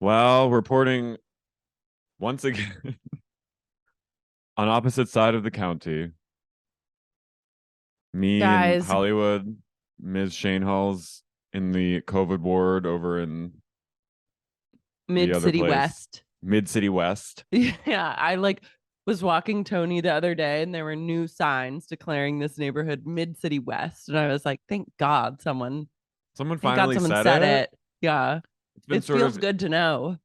Well, reporting once again on opposite side of the county. Me and Guys, Hollywood, Ms. Shane Halls in the COVID ward over in the Mid other City place, West. Mid City West. Yeah, I was walking Tony the other day and there were new signs declaring this neighborhood Mid City West. And I was like, Someone thank God finally someone said said it. it. Yeah. It's been It sort feels of good to know.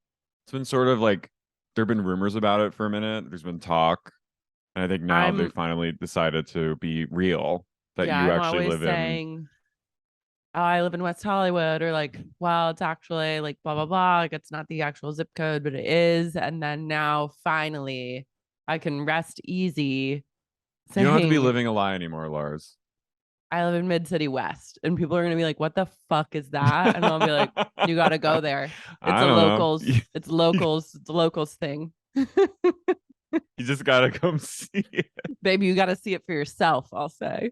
it's been sort of like there've been rumors about it for a minute. There's been talk, and I think now they I'm finally decided to be real that yeah, you I'm actually always live in. saying, oh, I live in West Hollywood, or like, well, it's actually like blah blah blah. Like it's not the actual zip code, but it is. And then now finally I can rest easy You don't have to be saying living a lie anymore, Lars. I live in Mid City West, and people are gonna be like, "What the fuck is that?" And I'll be like, "You got to go there. It's I a don't know. locals. It's locals. It's a locals thing, You just gotta come see it. baby. You got to see it for yourself." I'll say.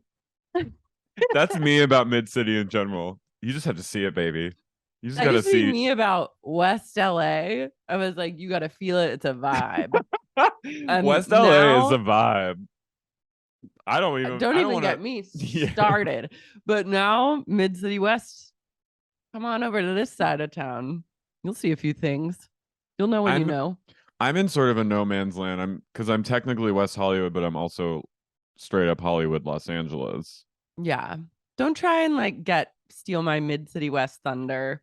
That's me about Mid City in general. You just have to see it, baby. You just That gotta used to be see. me about West LA. I was like, "You got to feel it. It's a vibe." And West LA is a now, vibe. I don't even. don't I don't even want to. get me Yeah. started. But now, Mid City West, come on over to this side of town. You'll see a few things. You'll know when you I'm. know. I'm in sort of a no man's land. I'm because I'm technically West Hollywood, but I'm also straight up Hollywood, Los Angeles. Yeah. Don't try and like get steal my Mid City West thunder.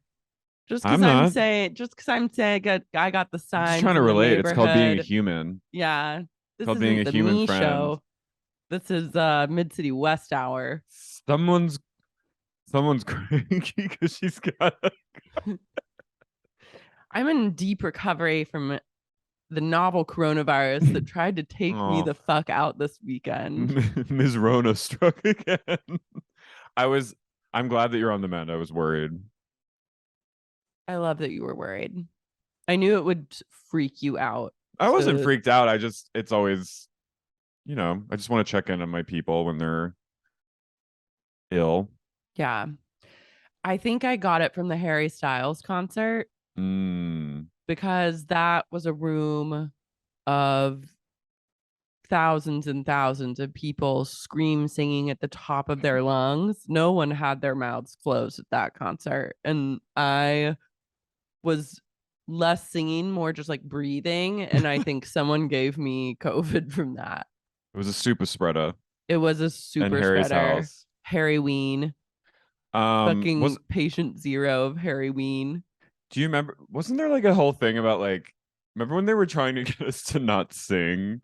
I'm not. Just because I'm saying I got the I'm just trying signs to in the relate. It's called being a neighborhood. human. Yeah. It's This called being isn't a the human me friend. show. This is Mid City West hour. Someone's someone's cranky because she's got. I'm in deep recovery from the novel coronavirus that tried to take me Oh, the fuck out this weekend. Ms. Rona struck again. I was. I'm glad that you're on the mend. I was worried. I love that you were worried. I knew it would freak you out I wasn't to freaked out. I just. It's always. I just want to check in on my people when they're ill. yeah. I think I got it from the Harry Styles concert Mm. because that was a room of thousands and thousands of people scream singing at the top of their lungs. No one had their mouths closed at that concert. And I was less singing, more just like breathing. And I think someone gave me COVID from that. It was a super spreader It was a in super Harry's spreader. house. Harry Ween, Was fucking patient zero of Harry Ween. do you remember? Wasn't there like a whole thing about like? Remember when they were trying to get us to not sing?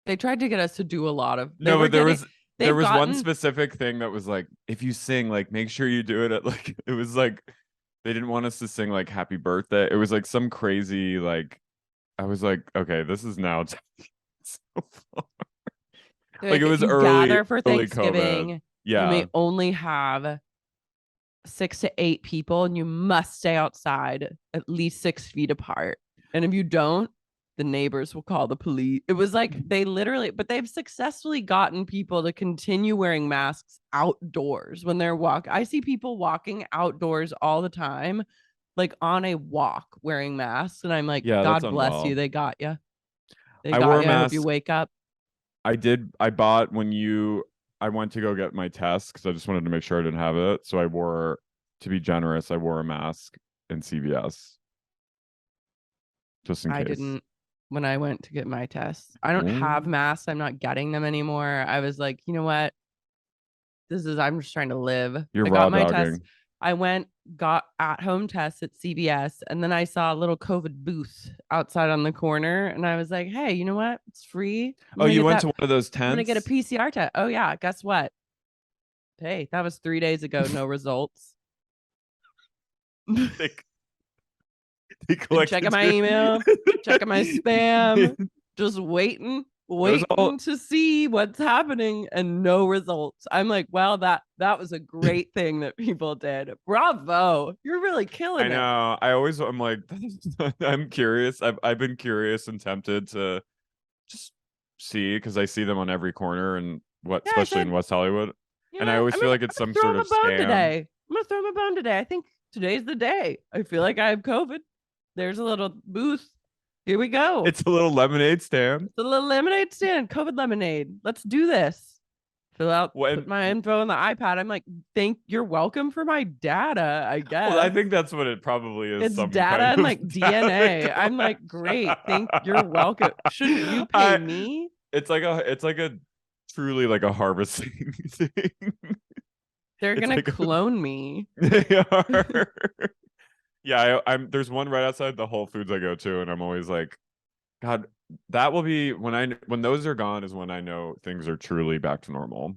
They tried to get us to do a lot of, No, but there they've was one gotten, specific thing that was like, if you sing, like make sure you do it at like it was like they didn't want us to sing like happy birthday. It was like some crazy like I was like, okay, this is now so far. Like like, it if was you gather for early COVID. Thanksgiving, you Yeah. may only have 6 to 8 people and you must stay outside at least 6 feet apart. And if you don't, the neighbors will call the police. It was like they literally, but they've successfully gotten people to continue wearing masks outdoors when they're I see people walking outdoors all the time, like on a walk wearing masks. And I'm like, Yeah, that's God bless you. unwell. They got you. They I wore got a you. I hope you mask. wake up. I bought when I went to go get my test because I just wanted to make sure I didn't have it. So to be generous, I wore a mask in CVS just in I case. didn't when I went to get my tests. I don't have Ooh, masks. I'm not getting them anymore. I was like, you know what? I'm just trying to live. you're I got raw my test. dogging. I went, got at home tests at CVS, and then I saw a little COVID booth outside on the corner. And I was like, hey, you know what? It's free. Oh, you went to one of those I'm gonna get a tents? PCR test. Oh yeah, guess what? Hey, that was 3 days ago, no results. They, they Been checking collected my your. email, checking my spam, just That was all. waiting to see what's happening and no results. I'm like, well, that was a great thing that people did. Bravo. You're really I killing it. know. I'm like, I'm curious. I've been curious and tempted to just see because I see them on every corner and Yeah, I especially said, in West Hollywood. you know And I what? always feel like it's I'm gonna some throw sort him a of bone scam. today. I'm gonna throw him a bone today. today's the day. I feel like I have COVID. There's a little booth. Here we go. It's a little lemonade stand. It's a little lemonade stand, COVID lemonade. Let's do this. Fill out, put When my info on the iPad. I'm like, you're welcome for my data, I guess. well, I think that's what it probably is. It's Some data kind and of like DNA. I'm like, great. You're welcome. Shouldn't you pay me? It's like a truly like a harvesting thing. They're It's gonna like clone me. they are. Yeah, I'm there's one right outside the Whole Foods I go to, and I'm always like, God, that will be when those are gone is when I know things are truly back to normal.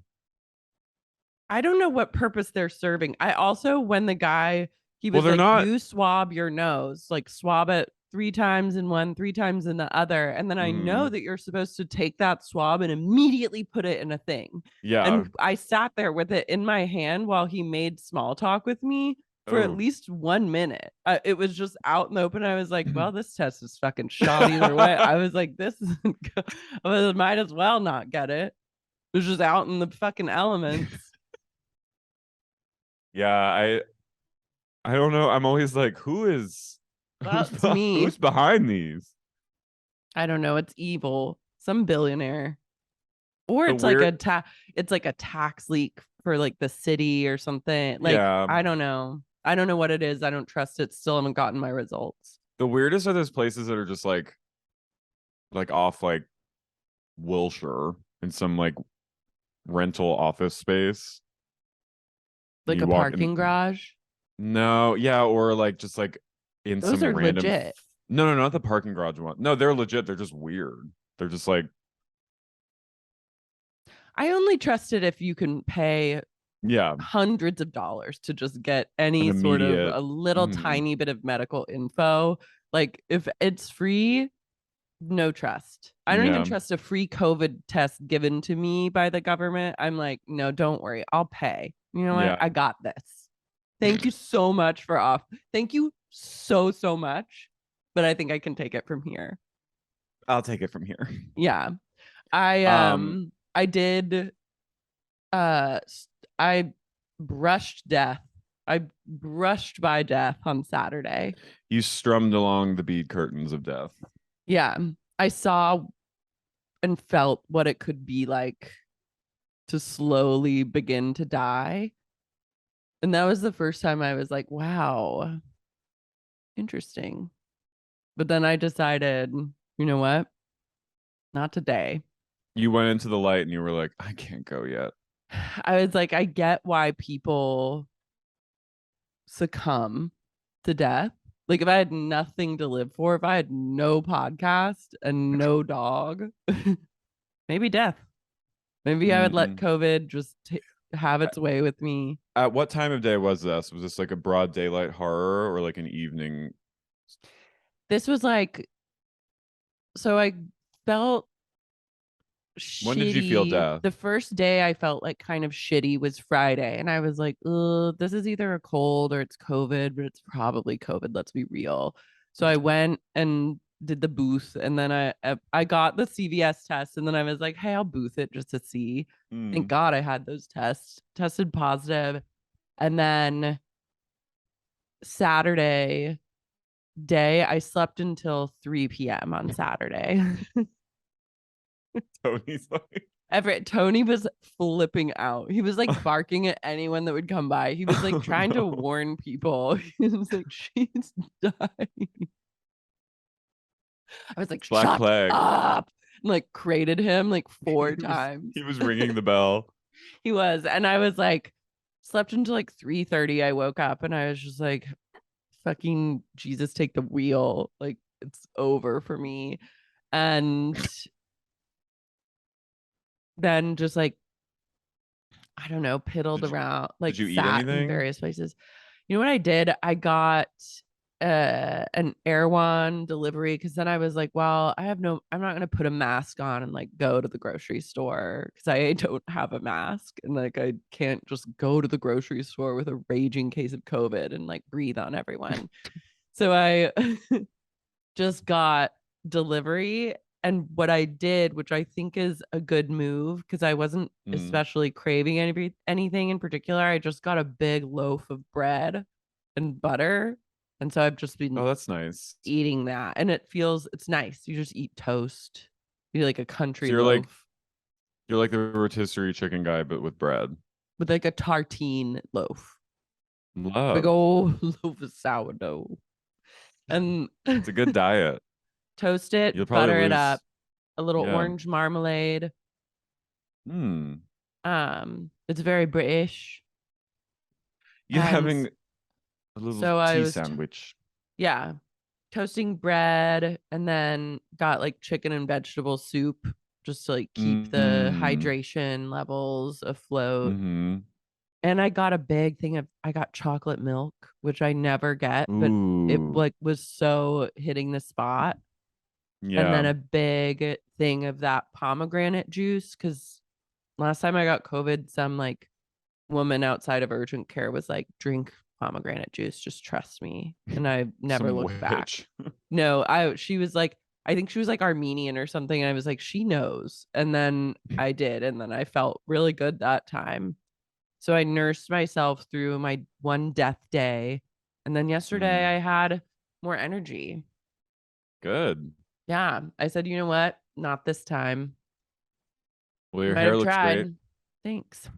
I don't know what purpose they're serving. I also, when the guy, he Well, was they're like, not. you swab your nose, like swab it 3 times in one, 3 times in the other. And then I know that you're supposed to take that swab and immediately put it in a thing. Yeah. And I sat there with it in my hand while he made small talk with me for at Oh. least 1 minute. It was just out in the open. I was like, well, this test is fucking shot either way. I was like, this isn't good. I might as well not get it. It was just out in the fucking elements. Yeah, I don't know. I'm always like, Well, it's me. who's behind these? I don't know. It's evil. Some billionaire. Or The it's like weird it's like a tax leak for like the city or something. Like, Yeah. I don't know. I don't know what it is. I don't trust it. Still haven't gotten my results. The weirdest are those places that are just like off like Wilshire in some like rental office space. Like You a walk in parking garage. No, yeah, or like just like in Those some are random legit. No, not the parking garage one. No, they're legit. They're just weird. They're just like I only trust it if you can pay yeah, hundreds of dollars to just get an any sort of immediate a little mhm. tiny bit of medical info. Like if it's free, no trust. I don't even Yeah. trust a free COVID test given to me by the government. I'm like, no, don't worry. I'll pay. You know what? Yeah. I got this. Thank you so much for off. Thank you so much. But I think I can take it from here. I'll take it from here. Yeah. I Um, I did uh I brushed death. I brushed by death on Saturday. you strummed along the bead curtains of death. Yeah. I saw and felt what it could be like to slowly begin to die. And that was the first time I was like, wow, interesting. But then I decided, you know what? Not today. You went into the light and you were like, I can't go yet. I was like, I get why people succumb to death. Like, if I had nothing to live for, if I had no podcast and no dog, maybe death. Maybe I would let Mm-mm. COVID just have its way with me. At what time of day was this? Was this like a broad daylight horror or like an evening? This was like, so I felt When did you feel shitty. death? The first day I felt like kind of shitty was Friday. And I was like, this is either a cold or it's COVID, but it's probably COVID. Let's be real. So I went and did the booth. And then I got the CVS test. And then I was like, hey, I'll booth it just to see. Thank God I had those tests, tested positive. And then Saturday day, I slept until 3 p.m. on Saturday. Tony's like, Everett Tony was flipping out. He was like barking at anyone that would come by. He was like oh trying to no. warn people. He was like, she's dying. I was like, Black shut Plague. up. And like crated him like he four was times. he was ringing the bell. He was. And I was like, slept until like 3:30. I woke up and I was just like, fucking Jesus, take the wheel. Like it's over for me. And then just like I don't know, piddled Did you around, did like you eat sat in anything? various places. You know what I did? I got an Erewhon delivery because then I was like, well, I'm not gonna put a mask on and like go to the grocery store because I don't have a mask and like I can't just go to the grocery store with a raging case of COVID and like breathe on everyone. So I just got delivery. And what I did, which I think is a good move, because I wasn't Mm. especially craving anything in particular, I just got a big loaf of bread and butter. And so I've just been Oh, that's nice. eating that. And it's nice. You just eat toast. You eat like a country So loaf you're like the rotisserie chicken guy, but with bread. with like a tartine loaf. Big Love. old loaf of sourdough. And It's a good diet. toast it, You'll probably butter it up, lose. a little Yeah. orange marmalade. Hmm. It's very British. Yeah, And having a little so I tea was, sandwich. yeah, toasting bread and then got like chicken and vegetable soup just to like keep the Mm-hmm. hydration levels afloat. Mm-hmm. And I got a big thing of I got chocolate milk, which I never get, but it Ooh. like was so hitting the spot. And then Yeah. a big thing of that pomegranate juice because last time I got COVID, some like woman outside of urgent care was like, drink pomegranate juice, just trust me. And I never Some looked back. witch. No, she was like, I think she was like Armenian or something. And I was like, she knows. And then I did. And then I felt really good that time. So I nursed myself through my one death day. And then yesterday Mm. I had more energy. Good. Yeah. I said, you know what? Not this time. Well, You your might hair have looks great. tried. Thanks.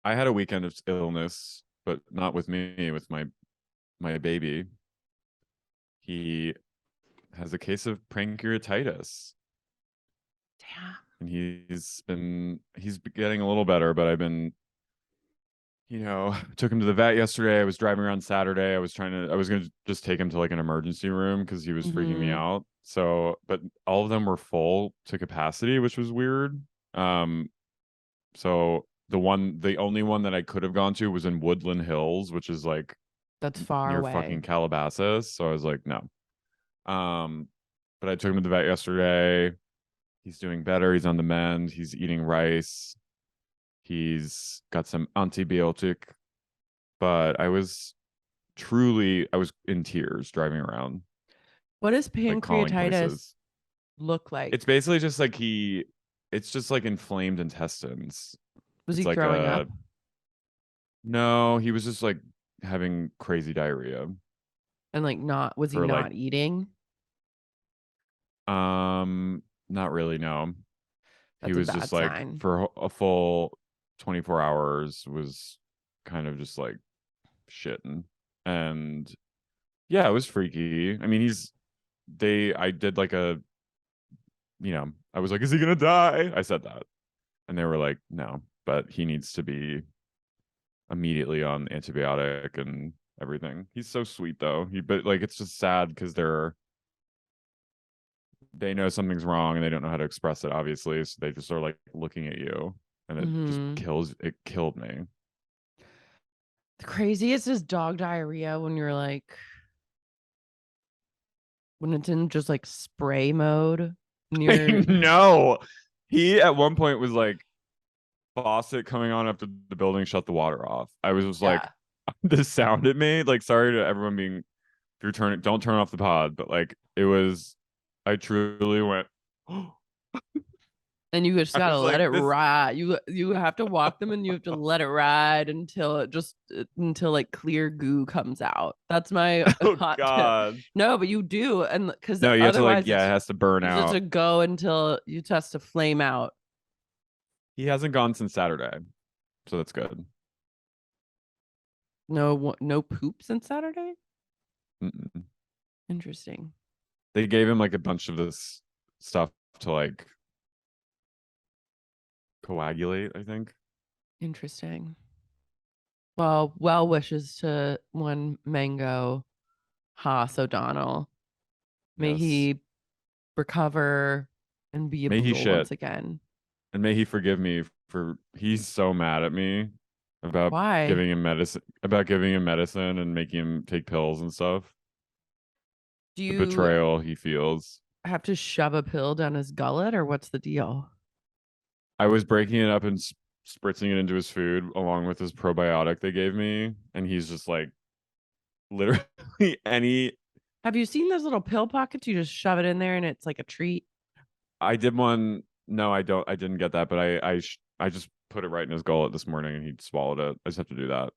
I had a weekend of illness, but not with me, with my baby. He has a case of pancreatitis. Damn. And he's getting a little better, but I've been, took him to the vet yesterday. I was driving around Saturday. I was gonna just take him to like an emergency room because he was freaking me Mm-hmm. out. So, but all of them were full to capacity, which was weird. Um, so the only one that I could have gone to was in Woodland Hills, which is like That's far near away. fucking Calabasas. So I was like, no. Um, but I took him to the vet yesterday. He's doing better. He's on the mend. He's eating rice. He's got some antibiotic. But I was in tears driving around, What does like calling pancreatitis places. look like? It's basically just like it's just like inflamed intestines. Was It's he like throwing up no, he was just like having crazy diarrhea and like was he for like, not eating? not really, no. He That's a was just bad like sign. for a full 24 hours was kind of just like shitting. And yeah, it was freaky. I mean, I did like I was like, is he gonna die? I said that. And they were like, no, but he needs to be immediately on antibiotic and everything. He's so sweet though. But like it's just sad because they know something's wrong and they don't know how to express it, obviously. So they just are like looking at you and Mm-hmm. it killed me. The craziest is dog diarrhea when it's in just like spray mode I near. know. He at one point was like, faucet coming on after the building shut the water off. I was just like, Yeah. the sound it made, like, sorry to everyone being, if you're turning, don't turn off the pod, but like, I truly went, And you just I gotta was let like, it this, ride. You have to walk them and you have to let it ride until like clear goo comes out. That's my oh hot tip. God. No, but you do, and because No, you have to like, otherwise yeah, it it's has to burn you just out. to go until you test to flame out. He hasn't gone since Saturday, so that's good. No poop since Saturday. Mm-mm. Interesting. They gave him like a bunch of this stuff to like coagulate, I think. Interesting. Well wishes to one Mango Haas O'Donnell. May Yes. he recover and be a May he beagle shit. once again. And may he forgive me for he's so mad at me about Why? giving him medicine and making him take pills and stuff. Do The you betrayal he feels. have to shove a pill down his gullet or what's the deal? I was breaking it up and spritzing it into his food along with his probiotic they gave me, and he's just like literally any. Have you seen those little pill pockets? You just shove it in there and it's like a treat. I did one. No, I don't. I didn't get that, but I just put it right in his gullet this morning and he swallowed it. I just have to do that.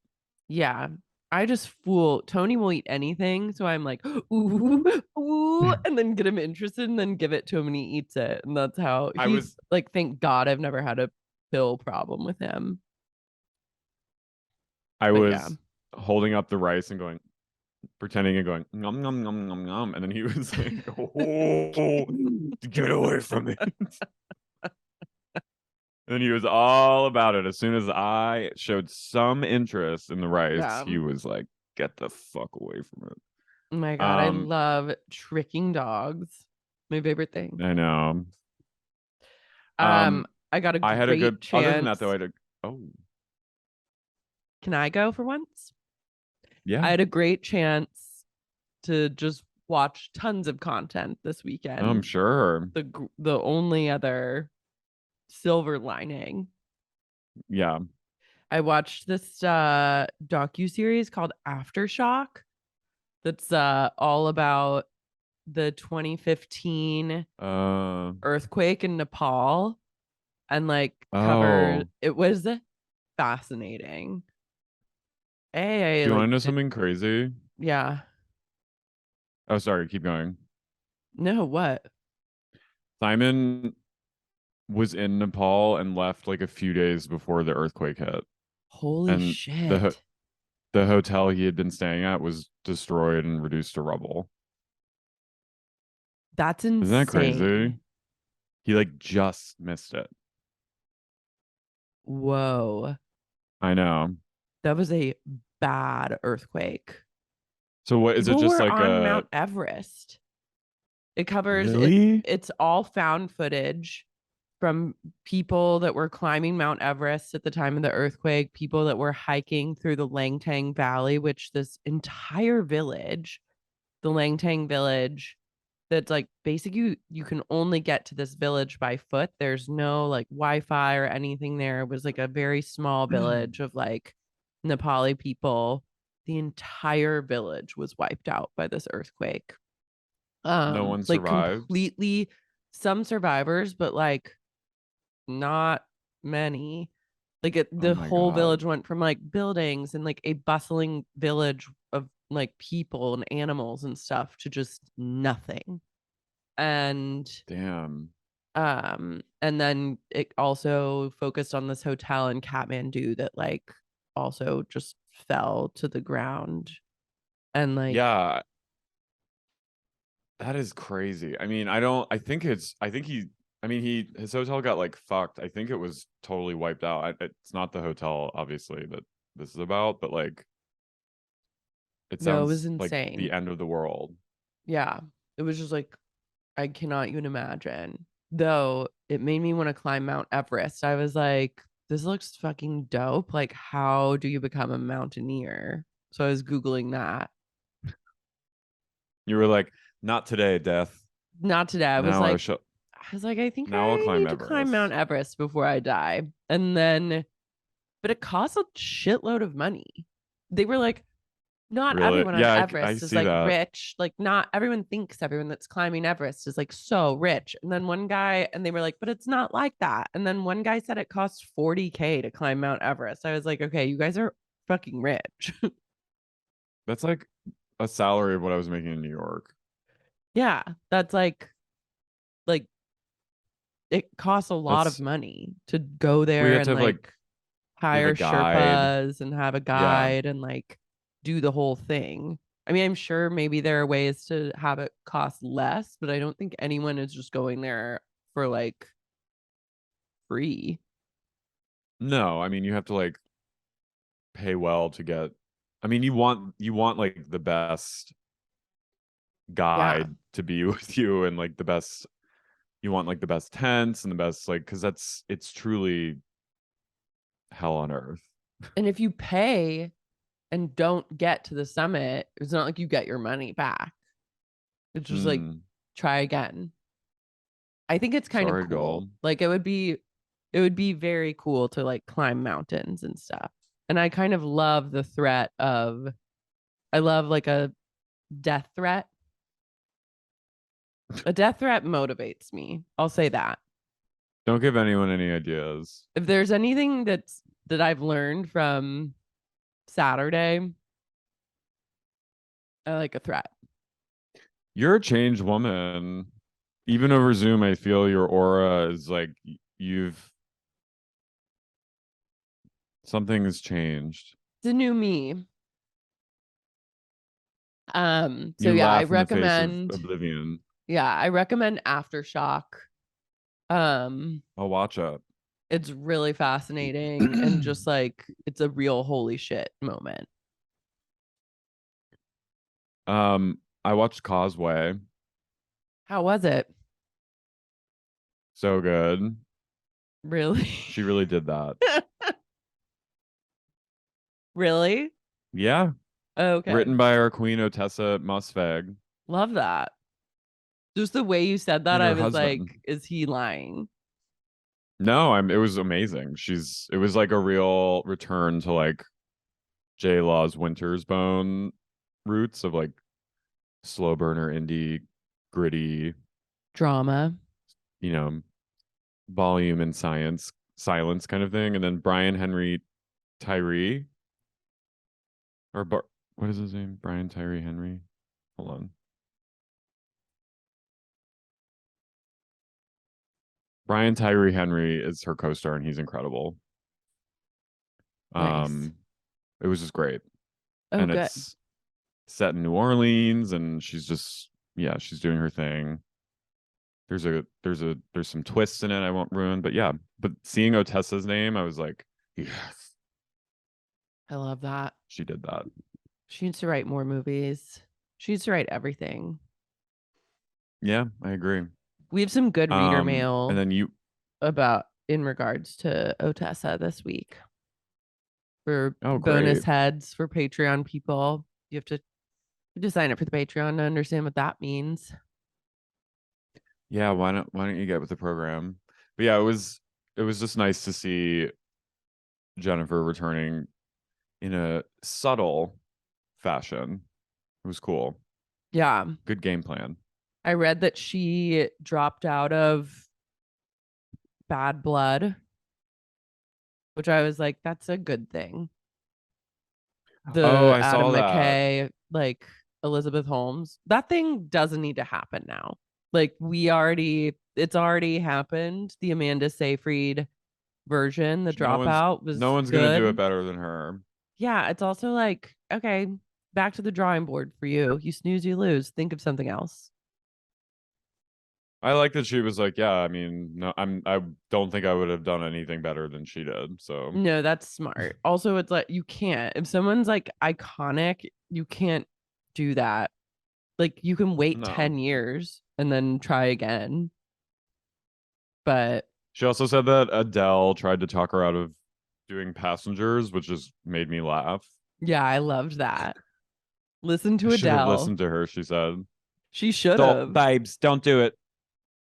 Yeah. I just fool. Tony will eat anything, so I'm like, ooh, ooh, and then get him interested, and then give it to him, and he eats it, and that's how I he's was like. Thank God, I've never had a pill problem with him. I But yeah, was holding up the rice and going, pretending and going, nom nom nom nom nom, and then he was like, "Oh, get away from me!" And then he was all about it. As soon as I showed some interest in the rice, yeah. he was like, "Get the fuck away from it." Oh my God, I love tricking dogs. My favorite thing. I know. Um, Um, I got a I had a good. great Other than that, though, I chance. had a. Oh, Can I go for once? yeah. I had a great chance to just watch tons of content this I'm weekend. sure. The only other silver lining, Yeah. I watched this docu series called Aftershock that's all about the 2015 Uh. earthquake in Nepal and like covered Oh. it was fascinating. Do I you want to like know did something crazy? yeah. Oh, sorry. Keep going. No, what? Simon was in Nepal and left like a few days before the earthquake hit, Holy and shit. the hotel he had been staying at was destroyed and reduced to rubble. That's Isn't that insane. crazy? He like just missed it. Whoa. I know. That was a bad earthquake. So what is it? People Just were like on a Mount Everest. It covers it. really? It's all found footage from people that were climbing Mount Everest at the time of the earthquake, people that were hiking through the Langtang Valley, which this entire village, the Langtang village, that's like basically you can only get to this village by foot. There's no like Wi-Fi or anything there. It was like a very small village of like Nepali people. The entire village was wiped out by this earthquake. No one Like survived. completely, some survivors, but like not many. Like Oh the my whole village God. went from like buildings and like a bustling village of like people and animals and stuff to just nothing. And Damn. and then it also focused on this hotel in Kathmandu that like also just fell to the ground and like Yeah, that is crazy. I mean, I think I mean, his hotel got like fucked. I think it was totally wiped out. It's not the hotel, obviously, that this is about, but like, it no, it was sounds like the insane. end of the world. Yeah. It was just like I cannot even imagine. Though it made me want to climb Mount Everest. I was like, this looks fucking dope. Like, how do you become a mountaineer? So I was Googling that. You were like, not today, death. Not today. Now I shall. I was like, I think Now I'll I climb need to climb Mount Everest. Everest before I die. And then, but it costs a shitload of money. They were like, not Really? everyone on Yeah, I Everest is see like that. rich. Like, not everyone thinks everyone that's climbing Everest is like so rich. And then one guy, and they were like, but it's not like that. And then one guy said it costs 40K to climb Mount Everest. I was like, okay, you guys are fucking rich. That's like a salary of what I was making in New York. Yeah, that's like it costs a lot of That's money to go we there have to and have like like you have a hire guide. Sherpas and have a Yeah. guide and like do the whole thing. I mean, I'm sure maybe there are ways to have it cost less, but I don't think anyone is just going there for like free. No, I mean you have to like pay well to get. I mean you want like the best Yeah. guide to be with you and like the best you want like the best tents and the best like because it's truly hell on earth. And if you pay and don't get to the summit, it's not like you get your money back. It's just like Hmm. try again. I think it's kind of Sorry, cool. doll. Like it would be very cool to like climb mountains and stuff. And I kind of love the threat of I love like a death threat. A death threat motivates me. I'll say that. Don't give anyone any ideas. If there's anything that I've learned from Saturday, I like a threat. You're a changed woman. Even over Zoom, I feel your aura is like you've something has changed. It's a new me. So You yeah, laugh in the face of oblivion. I recommend Aftershock. Um, I'll watch it. it's really fascinating and just like it's a real holy shit moment. I watched Causeway. How was it? So good. Really? She really did that. Really? Yeah. Okay. Written by our queen Otessa Musfeg Love that. Just the way you said that, and I her was husband. like, is he lying? No, it was amazing. It was like a real return to like JLaw's Winter's Bone roots of like slow burner indie, gritty, Drama. you know, volume and silence kind of thing. And then Brian Henry Tyree or what is his name? Brian Tyree Henry. Hold on. Brian Tyree Henry is her co-star and he's incredible. Nice. Um, it was just great. Oh, And good. it's set in New Orleans and she's just yeah, she's doing her thing. There's some twists in it I won't ruin, but yeah. But seeing Otessa's name, I was like, yes, I love that. she did that. She needs to write more movies. She needs to write everything. Yeah, I agree. We have some good reader And mail then you about in regards to Otessa this week for oh bonus great. heads for Patreon people. You have to sign up for the Patreon to understand what that means. Yeah, why don't you get with the program? But yeah, it was just nice to see Jennifer returning in a subtle fashion. It was cool. Yeah. Good game plan. I read that she dropped out of Bad Blood, which I was like, that's a good thing. Oh, The I saw Adam that. McKay, like Elizabeth Holmes, that thing doesn't need to happen now. Like it's already happened. The Amanda Seyfried version, the dropout No was one's gonna do it good. better than her. Yeah, it's also like, okay, back to the drawing board for you. You snooze, you lose. Think of something else. I like that she was like, yeah, I mean, no, I don't think I would have done anything better than she did. So No, that's smart. Also, it's like you can't. If someone's like iconic, you can't do that. Like you can wait no. 10 years and then try again. But She also said that Adele tried to talk her out of doing Passengers, which just made me laugh. yeah, I loved that. Listen I to should have Adele. listened to her, she said. She should Don't, have. babes, don't do it.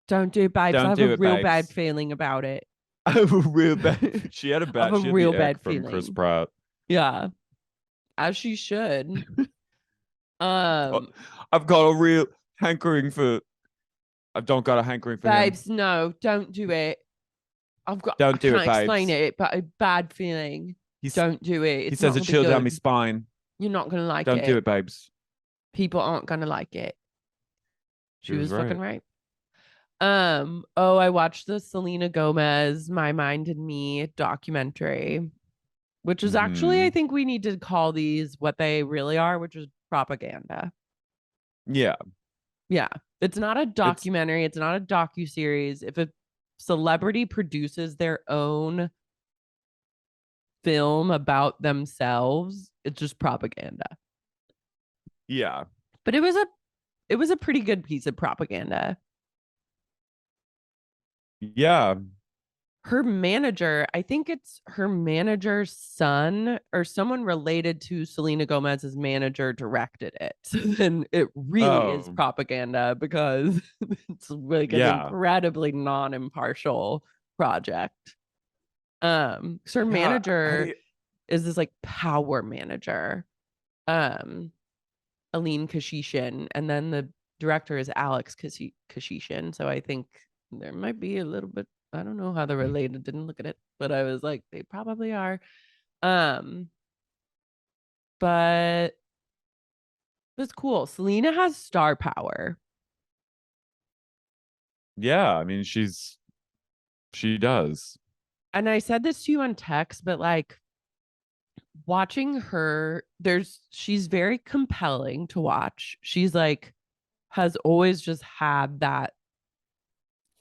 Don't do it, babes. I Don't have a do it, real bad babes. feeling about it. I have a real bad. I have a She had the real ick bad from Chris feeling. Pratt. Yeah, as she should. Oh, Um, I've got a real hankering for. I don't got a hankering for him. babes, no, don't do it. I Don't do it, can't explain babes. it, but a bad feeling. He's Don't do it. he It's says not a gonna be chill down my good. spine. You're not gonna like Don't do it. it, babes. People aren't gonna like it. She She was was fucking right. right. Oh, I watched the Selena Gomez My Mind and Me documentary, which is actually, I Hmm. think we need to call these what they really are, which is propaganda. Yeah, Yeah. It's not a it's documentary, it's not a docu-series. If a celebrity produces their own film about themselves, it's just propaganda. yeah, But it was a pretty good piece of propaganda. yeah. Her manager, I think it's her manager's son or someone related to Selena Gomez's manager directed it. So then it really is Oh, propaganda because it's like an yeah, incredibly non-impartial project. So her yeah. manager is this like power manager, um, Aline Kashishin, and then the director is Alex Kashishin. So I think there might be a little bit. I don't know how they're related. Didn't look at it, but I was like, they probably are. Um, but It's cool. Selena has star power. Yeah, I mean, she does. And I said this to you on text, but like watching her, she's very compelling to watch. She's like, has always just had that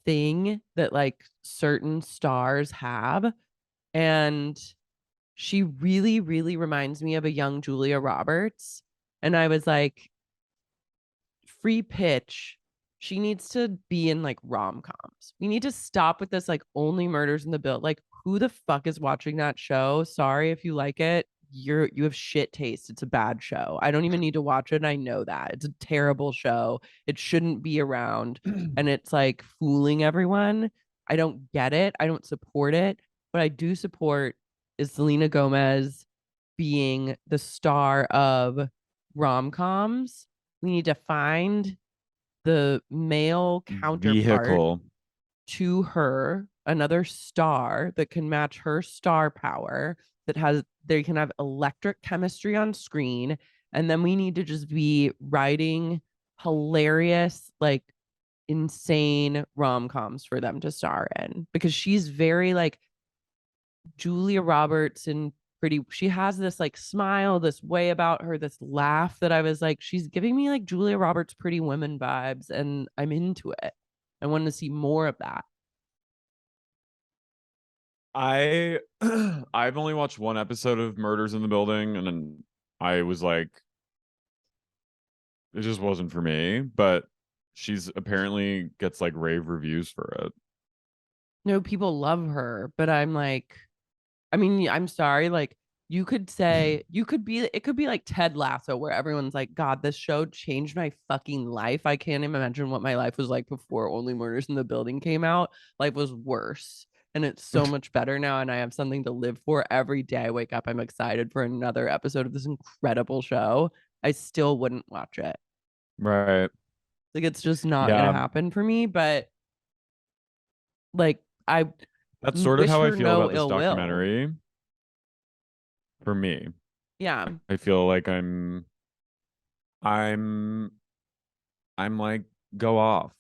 thing that like certain stars have. And she really, really reminds me of a young Julia Roberts. And I was like, free pitch. She needs to be in like rom-coms. We need to stop with this like only murders in the build. Like, who the fuck is watching that show? Sorry if you like it. You have shit taste. It's a bad show. I don't even need to watch it. I know that. It's a terrible show. It shouldn't be around. And it's like fooling everyone. I don't get it. I don't support it. But I do support is Selena Gomez being the star of rom-coms. We need to find the male counterpart Vehicle. to her, another star that can match her star power, that has they can have electric chemistry on screen. And then we need to just be writing hilarious, like insane rom-coms for them to star in, because she's very like Julia Roberts and pretty she has this like smile, this way about her, this laugh that I was like, she's giving me like Julia Roberts Pretty Women vibes, and I'm into it. I want to see more of that. I I've only watched one episode of Murders in the Building, and then I was like, it just wasn't for me. But she's apparently gets like rave reviews for it. No, people love her, but I'm like, I mean, I'm sorry, like you could say you could be it could be like Ted Lasso where everyone's like, God, this show changed my fucking life. I can't imagine what my life was like before Only Murders in the Building came out. Life was worse. And it's so much better now. And I have something to live for every day. I wake up, I'm excited for another episode of this incredible show. I still wouldn't watch it. Right. Like it's just not gonna Yeah. happen for me. But like I That's sort of wish how I her feel no about this ill will. documentary for me. Yeah. I feel like I'm I'm like, go off.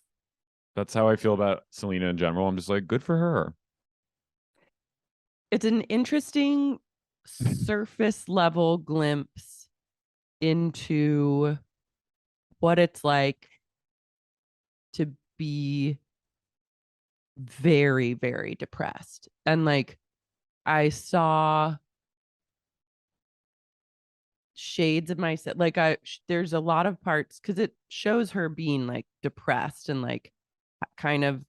That's how I feel about Selena in general. I'm just like, good for her. It's an interesting surface level glimpse into what it's like to be very, very depressed. And like I saw shades of myself. Like there's a lot of parts because it shows her being like depressed and like kind of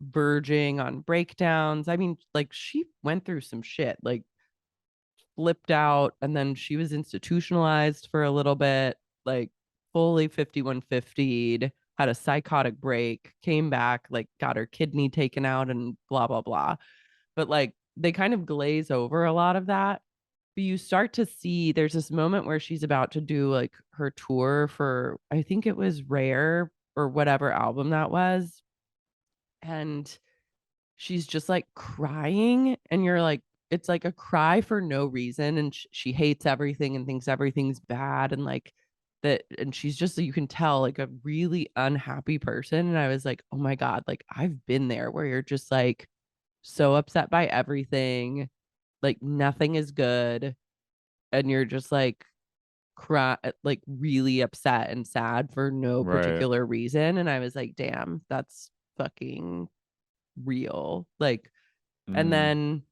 verging on breakdowns. I mean, like she went through some shit, like flipped out, and then she was institutionalized for a little bit, like fully 5150'd, had a psychotic break, came back, like got her kidney taken out and blah, blah, blah. But like they kind of glaze over a lot of that. But you start to see there's this moment where she's about to do like her tour for, I think it was Rare or whatever album that was. And she's just like crying, and you're like, it's like a cry for no reason, and she hates everything and thinks everything's bad, and like that, and she's just, you can tell, like a really unhappy person. And I was like, oh my God, like I've been there where you're just like so upset by everything, like nothing is good, and you're just like cry, like really upset and sad for no Right. particular reason. And I was like, damn, that's fucking real. Like, and Mm, then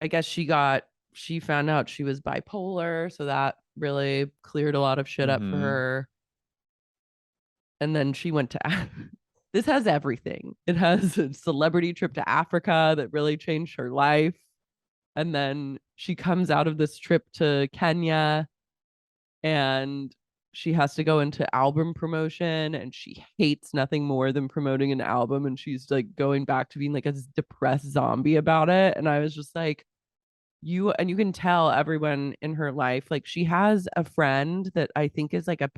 I guess she found out she was bipolar, so that really cleared a lot of shit up for mm-hmm. her. And then she went to this has everything. It has a celebrity trip to Africa that really changed her life. And then she comes out of this trip to Kenya, and she has to go into album promotion, and she hates nothing more than promoting an album, and she's like going back to being like a depressed zombie about it. And I was just like, you can tell everyone in her life, like she has a friend that I think is like a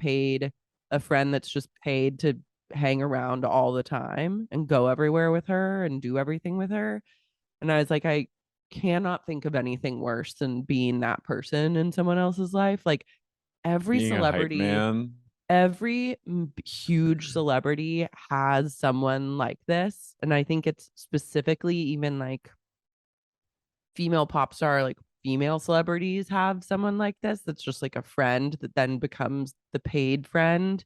friend that's just paid to hang around all the time and go everywhere with her and do everything with her. And I was like, I cannot think of anything worse than being that person in someone else's life. Like every Being a hype celebrity, man. every huge celebrity has someone like this. And I think it's specifically even like female pop star, like female celebrities have someone like this that's just like a friend that then becomes the paid friend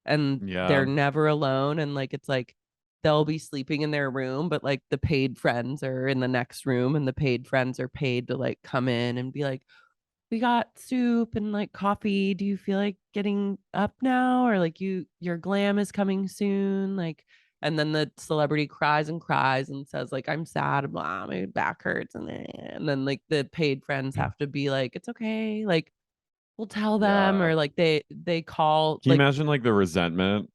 and they're Yeah. never alone. And like it's like they'll be sleeping in their room, but like the paid friends are in the next room and the paid friends are paid to like come in and be like, we got soup and like coffee. Do you feel like getting up now? Or like your glam is coming soon? Like, and then the celebrity cries and cries and says, like, I'm sad, blah, my back hurts. And then like the paid friends have to be like, it's okay. Like, we'll tell them, Yeah. or like they call Can you like, imagine like the resentment?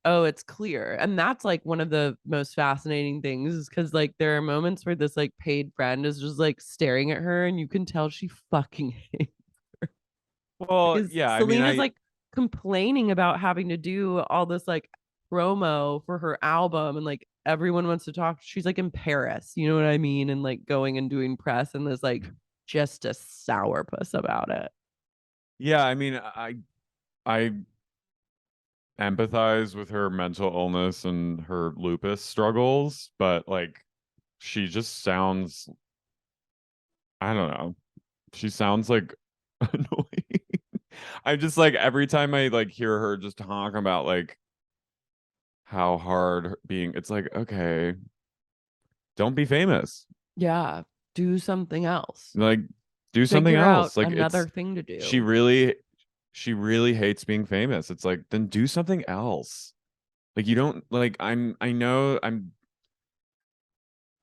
oh, it's clear. And that's like one of the most fascinating things is because like there are moments where this like paid friend is just like staring at her and you can tell she fucking hates Well, because yeah, I mean, Selena's like complaining about having to do all this like promo for her album and like everyone wants to talk. She's like in Paris, you know what I mean? And like going and doing press and there's like just a sourpuss about it. yeah, I mean, I empathize with her mental illness and her lupus struggles, but like she just sounds, I don't know. She sounds like annoying. I just like every time I like hear her just talk about like how hard being, it's like, okay, don't be famous. Yeah. Do something else. Like do something Figure out else. Like another it's thing to she do. really she really hates being famous. It's like then do something else. Like you don't like I know I'm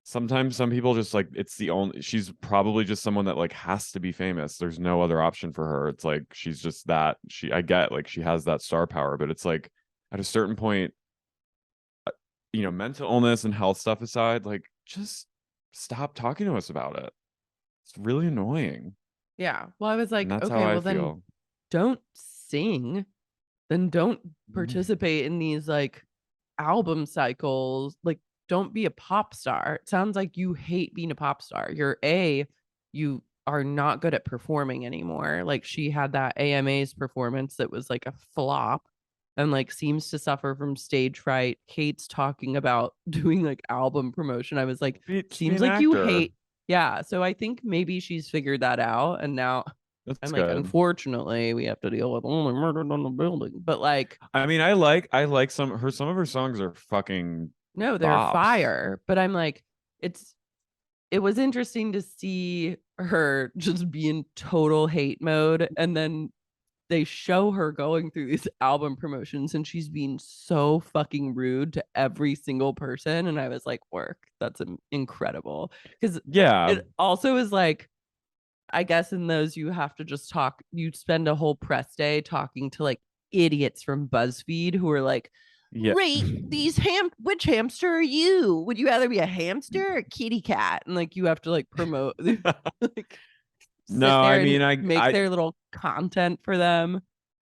sometimes some people just like it's the only she's probably just someone that like has to be famous. There's no other option for her. It's like she's just that she I get like she has that star power, but it's like at a certain point, mental illness and health stuff aside, like just stop talking to us about it. It's really annoying. Yeah. Well, I was And like, that's how okay, I well then feel. don't sing, then don't Mm. participate in these like album cycles. Like, don't be a pop star. It sounds like you hate being a pop star. You are not good at performing anymore. Like, she had that AMA's performance that was like a flop and like seems to suffer from stage fright, hates talking about doing like album promotion. I was like, Just be seems an like you actor. hate. Yeah. So I think maybe she's figured that out. And now I'm That's like, good. unfortunately, we have to deal with only murdered on the building. But like, I mean, I like some of her songs are fucking no, they're bops. fire. But I'm like, it's it was interesting to see her just be in total hate mode. And then they show her going through these album promotions and she's being so fucking rude to every single person. And I was like, work, that's incredible. Because Yeah. it also is like, I guess in those you have to just talk. You spend a whole press day talking to like idiots from BuzzFeed who are like, Yeah. rate these which hamster are you? Would you rather be a hamster or a kitty cat? And like you have to like promote like No, sit there I and mean I make I their little content for them.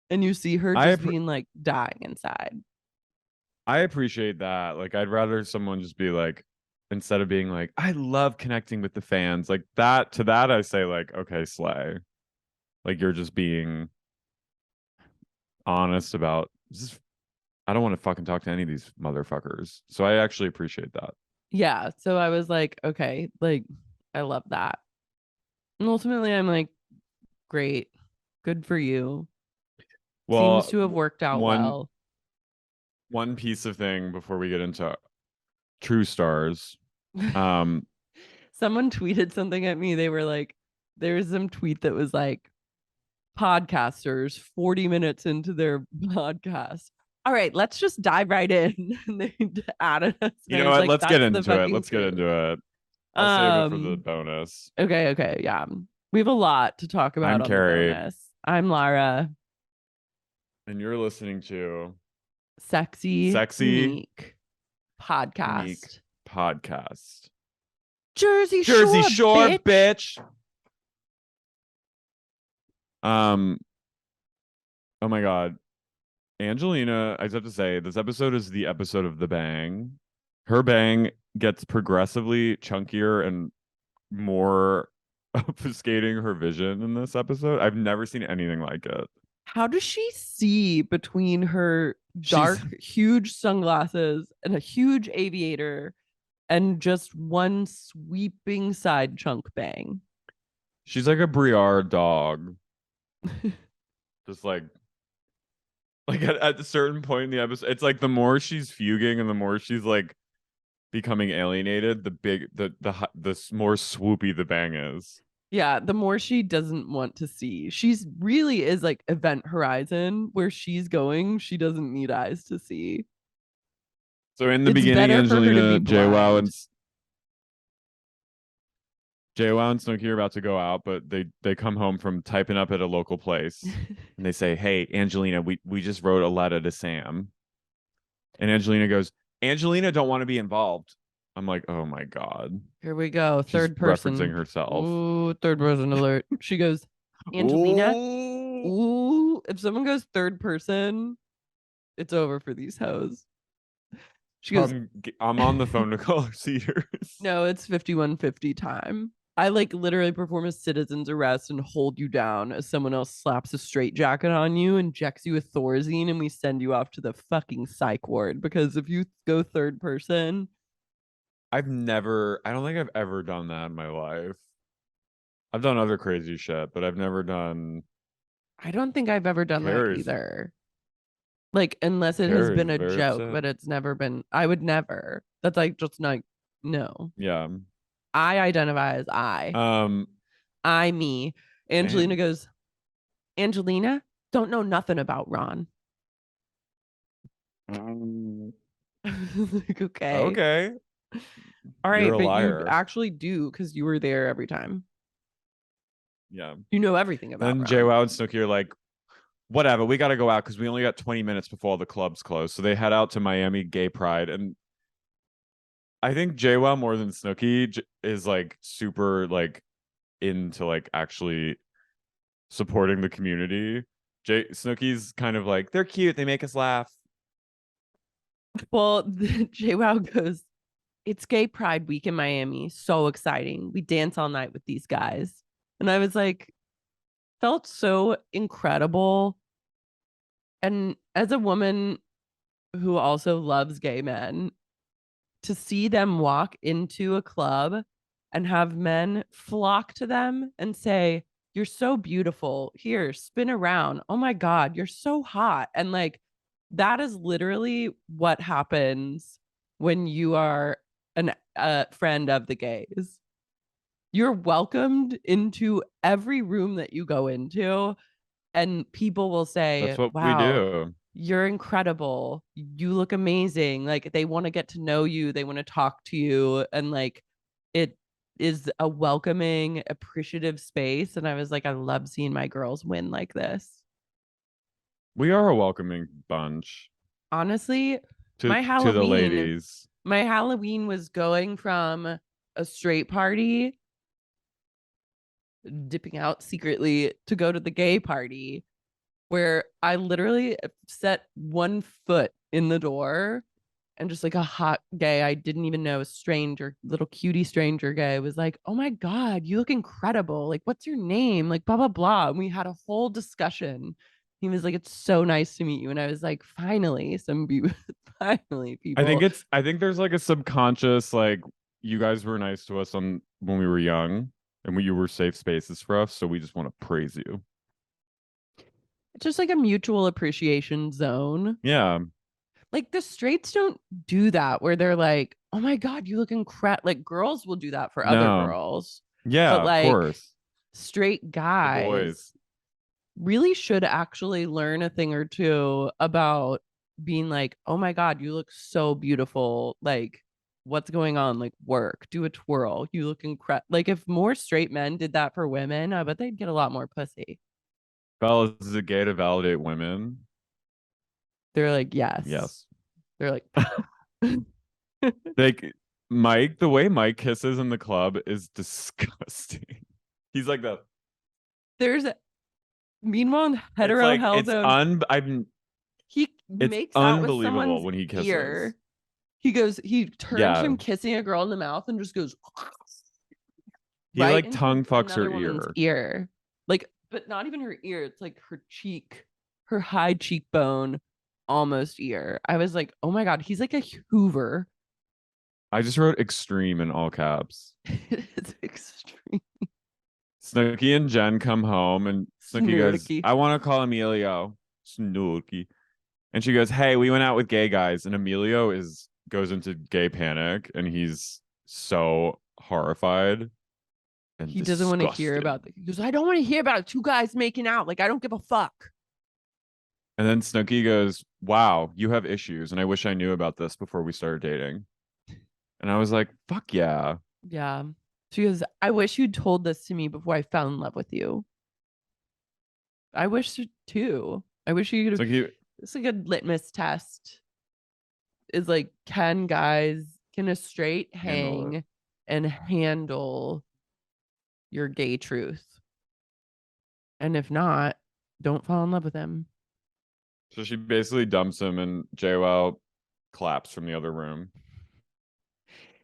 And you see her I just appre- being like dying inside. I appreciate that. Like I'd rather someone just be like instead of being like I love connecting with the fans like that to that I say like okay, slay. Like you're just being honest about just I don't want to fucking talk to any of these motherfuckers. So I actually appreciate that. Yeah. So I was like, okay, like I love that. And ultimately I'm like, great. Good for you. Seems Well, to have worked out one well. one piece of thing before we get into true stars. Um, Someone tweeted something at me. They were like, there was some tweet that was like, podcasters 40 minutes into their podcast. All right, let's just dive right in. And they added us. you And I know was what? like, Let's get that's the into it. fucking Let's get truth. into it. I'll save it for the Um, bonus. okay, yeah. We have a lot to talk about I'm on the Carrie, bonus. I'm Lara, and you're listening to sexy, Sexy unique Unique podcast. Podcast. Jersey Jersey Shore, Shore, bitch. bitch. Um, oh my God. Angelina, I just have to say, this episode is the episode of the bang. Her bang gets progressively chunkier and more obfuscating her vision in this episode. I've never seen anything like it. How does she see between her She's dark, huge sunglasses and a huge aviator and just one sweeping side chunk bang? she's like a Briar dog. Just like at a certain point in the episode, it's like the more she's fuging and the more she's like becoming alienated, the more swoopy the bang is. Yeah, the more she doesn't want to see. She's really is like Event Horizon, where she's going, she doesn't need eyes to see. So in the It's beginning, better for her to be Angelina, blind. JWoww and Snooki are about to go out, but they come home from typing up at a local place and they say, "Hey, Angelina, we just wrote a letter to Sam." And Angelina goes, "Angelina don't want to be involved." I'm like, "Oh my God." Here we go. She's Third referencing person. herself. Ooh, third person alert. She goes, Angelina. Ooh. Ooh, if someone goes third person, it's over for these hoes. She goes, I'm on the phone to call her Cedars. no, it's 5150 time. I like literally perform a citizen's arrest and hold you down as someone else slaps a straitjacket on you, injects you with Thorazine, and we send you off to the fucking psych ward. Because if you go third person, I don't think I've ever done that in my life. I've done other crazy shit, but I've never done I don't think I've ever done that Carrie's either. Like, unless it has Carrie's been a very joke, upset. but it's never been, I would never. That's like just not, no. Yeah. I identify as I. Um, I, me. Angelina damn. goes, Angelina, don't know nothing about Ron. Like, okay. Okay. All You're right, a but you liar. actually do because you were there every time. Yeah. You know everything about Then Ron. JWoww and Snooki are like, whatever, we got to go out because we only got 20 minutes before all the clubs close. So they head out to Miami Gay Pride. And I think JWoww more than Snooki is like super like into like actually supporting the community. Snooki's kind of like, they're cute. They make us laugh. Well, JWoww goes, it's Gay Pride Week in Miami. So exciting. We dance all night with these guys. And I was like, felt so incredible. And as a woman who also loves gay men, to see them walk into a club and have men flock to them and say, you're so beautiful. Here, spin around. Oh my God, you're so hot. And like, that is literally what happens when you are a friend of the gays. You're welcomed into every room that you go into, and people will That's say, what we wow, do. you're incredible. You look amazing. Like, they want to get to know you, they want to talk to you. And like, it is a welcoming, appreciative space. And I was like, I love seeing my girls win like this. We are a welcoming bunch Honestly, to my the Halloween, ladies. my Halloween was going from a straight party, dipping out secretly to go to the gay party, where I literally set one foot in the door and just like a hot gay I didn't even know, a stranger, little cutie stranger gay was like, oh my God, you look incredible. Like, what's your name? Like, blah, blah, blah. And we had a whole discussion. He was like, it's so nice to meet you. And I was like, finally, finally, people. I think there's like a subconscious like you guys were nice to us on when we were young and you were safe spaces for us, so we just want to praise you. It's just like a mutual appreciation zone. Yeah. Like, the straights don't do that where they're like, oh my God, you look incredible. Like, girls will do that for other No. girls, Yeah, but of like, course. straight The guys boys. really should actually learn a thing or two about being like, oh my God, you look so beautiful. Like, what's going on? Like, work, do a twirl. You look incredible. Like, if more straight men did that for women, I bet they'd get a lot more pussy. Fellas, is it gay to validate women? They're like, yes. Yes. They're like, Like Mike, the way Mike kisses in the club is disgusting. He's like the there's meanwhile in it's hetero like hellzone, he it's makes out with unbelievable someone's when he kisses. ear. He turns Yeah. from kissing a girl in the mouth and just goes He right like into tongue fucks her another woman's ear. ear. Like, but not even her ear, it's like her cheek. her high cheekbone, almost ear. I was like, oh my God, he's like a Hoover. I just wrote extreme in all caps. It's extreme. Snooki and Jen come home, and Snooki goes, Snooki. I want to call Emilio. Snooki. And she goes, hey, we went out with gay guys. And Emilio goes into gay panic, and he's so horrified and He doesn't want to hear disgusted. about he goes, I don't want to hear about two guys making out. Like, I don't give a fuck. And then Snooki goes, wow, you have issues. And I wish I knew about this before we started dating. And I was like, fuck yeah. Yeah. She goes, I wish you'd told this to me before I fell in love with you. I wish too. I wish you could have. It's like a litmus test. Is like, can a straight hang and handle your gay truth? And if not, don't fall in love with him. So she basically dumps him, and JWoww claps from the other room.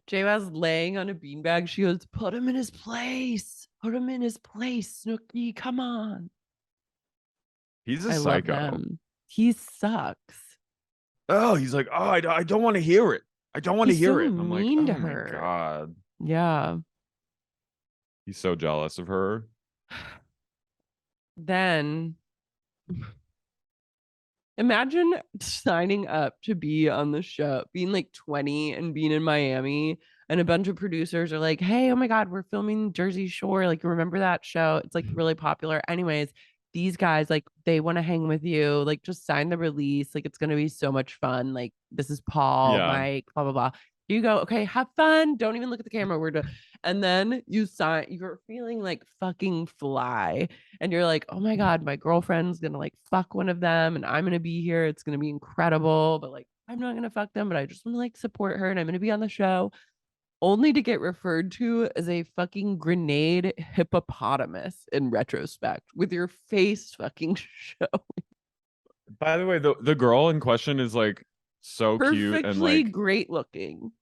JWoww's laying on a beanbag. She goes, put him in his place. Put him in his place, Snooki. Come on. He's a I psycho. love them. He sucks. Oh, he's like, oh, I don't want to hear it. I don't want to hear so it. I'm like, mean oh to my her. God. Yeah. He's so jealous of her. Then imagine signing up to be on the show, being like 20 and being in Miami, and a bunch of producers are like, hey, oh my God, we're filming Jersey Shore. Like, remember that show? It's like really popular. Anyways, these guys, like, they want to hang with you. Like, just sign the release. Like, it's going to be so much fun. Like, this is Paul, Mike, blah, blah, blah. You go, okay, have fun. Don't even look at the camera. We're done. And then you sign, you're feeling like fucking fly. And you're like, oh my God, my girlfriend's gonna like fuck one of them and I'm gonna be here. It's gonna be incredible. But like, I'm not gonna fuck them, but I just wanna like support her and I'm gonna be on the show. Only to get referred to as a fucking grenade hippopotamus in retrospect with your face fucking show. By the way, the girl in question is like so cute and Perfectly like great looking.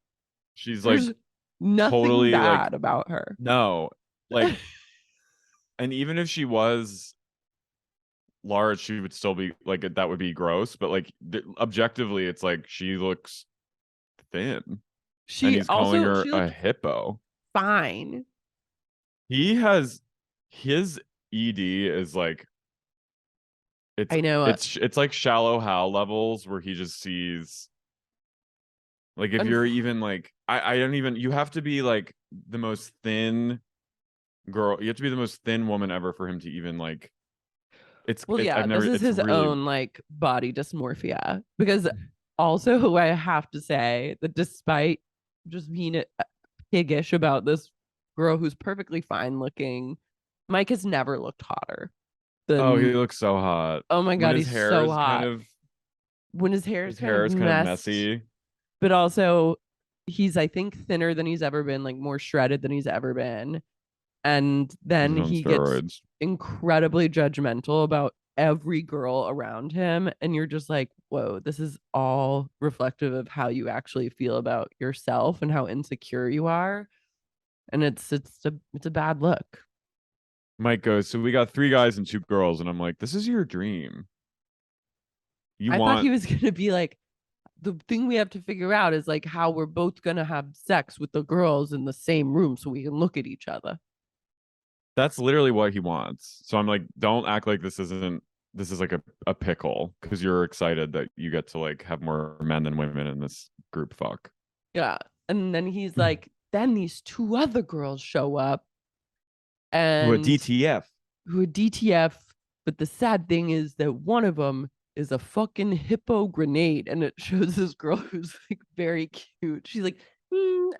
she's There's like nothing totally bad like about her. no, like, and even if she was large, she would still be like, that would be gross. But like objectively, it's like she looks thin, and She he's calling her she a looked hippo. fine. He has his ED is like I know. it's like shallow Hal levels where he just sees like if you're even like I don't even you have to be like the most thin girl, you have to be the most thin woman ever for him to even like yeah, this is his really own like body dysmorphia. Because also I have to say that despite just being piggish about this girl who's perfectly fine looking, Mike has never looked hotter oh, he than, looks so hot oh my when God, his he's hair so is kind hot. of When his hair is kind of messy, but also he's, I think, thinner than he's ever been, like more shredded than he's ever been. And then he's on he gets steroids. incredibly judgmental about every girl around him. And you're just like, whoa, this is all reflective of how you actually feel about yourself and how insecure you are. And it's a bad look. Mike goes, so we got 3 guys and 2 girls, and I'm like, this is your dream. I thought he was gonna be like, the thing we have to figure out is like how we're both gonna have sex with the girls in the same room so we can look at each other. That's literally what he wants. So I'm like, don't act like this is like a pickle because you're excited that you get to like have more men than women in this group fuck. Yeah. And then he's like, then these 2 other girls show up and who are DTF. But the sad thing is that one of them is a fucking hippo grenade. And it shows this girl who's like very cute. She's like,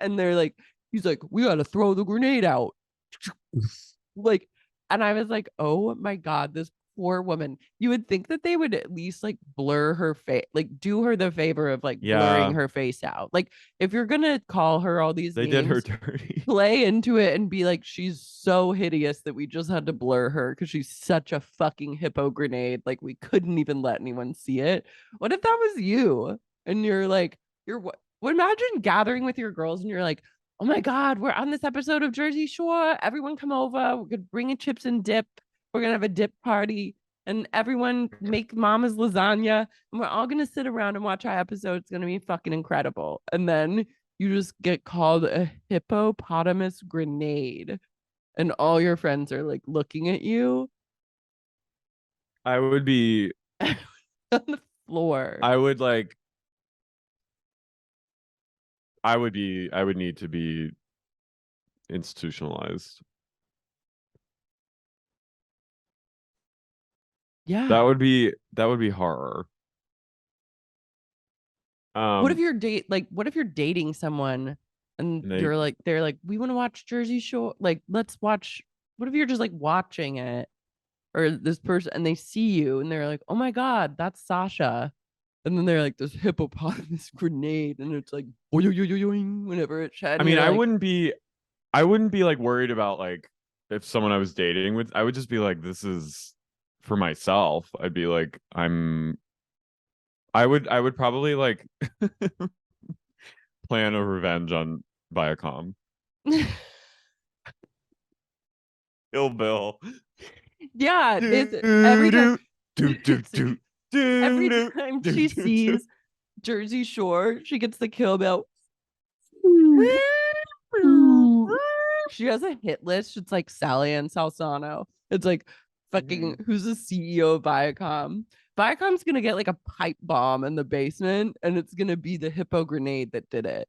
and they're like, he's like, we gotta throw the grenade out. Like, and I was like, oh my God, this poor woman. You would think that they would at least like blur her face, like do her the favor of like blurring her face out. Like, if you're gonna call her all these names, did her dirty. Play into it and be like, she's so hideous that we just had to blur her because she's such a fucking hippo grenade. Like, we couldn't even let anyone see it. What if that was you? And you're like, imagine gathering with your girls and you're like, oh my God, we're on this episode of Jersey Shore. Everyone come over. We're going to bring in chips and dip. We're going to have a dip party. and everyone make mama's lasagna, and we're all gonna sit around and watch our episode. It's gonna be fucking incredible. And then you just get called a hippopotamus grenade, and all your friends are like looking at you I would be on the floor. I would like I would need to be institutionalized. Yeah. That would be horror. What if Um you're what if you're dating someone and and they they're like, we want to watch Jersey Shore, like let's watch. What if you're just like watching it, or this person, and they see you and they're like, oh my god, that's Sasha, and then they're like this hippopotamus grenade, and it's like whenever it shed, I and mean, you're like, I wouldn't be like worried about like if someone I was dating with, I would just be like, this is for myself. I'd be like, I would probably like plan a revenge on Viacom. Kill Bill. yeah, it's every Do time, do do do do every do time do she do do. sees Jersey Shore, she gets the Kill Bill. She has a hit list. It's like Sally and Salsano. It's like fucking Mhm. who's the CEO of Viacom? Viacom's gonna get like a pipe bomb in the basement, and it's gonna be the hippo grenade that did it.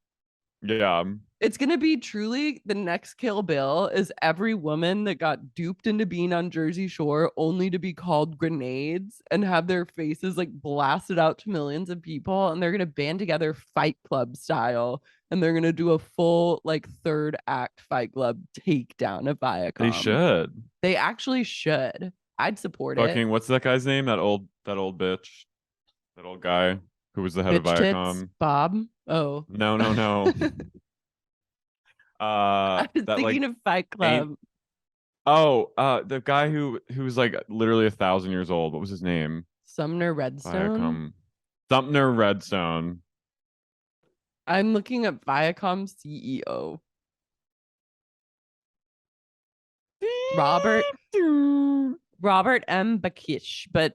Yeah. It's gonna be truly the next Kill Bill is every woman that got duped into being on Jersey Shore only to be called grenades and have their faces like blasted out to millions of people, and they're gonna band together Fight Club style, and they're gonna do a full like third act Fight Club takedown of They Viacom. should. They actually should. I'd support it. Fucking what's that guy's name? That old bitch. That old guy who was the head of Bitch tits, Viacom. Bob. Oh. No, no, no. I was That like thinking of Fight ain't Club. the guy who was like literally 1,000 years old. What was his name? Sumner Redstone. Viacom. Sumner Redstone. I'm looking at Viacom CEO. Robert Robert M. Bakish, but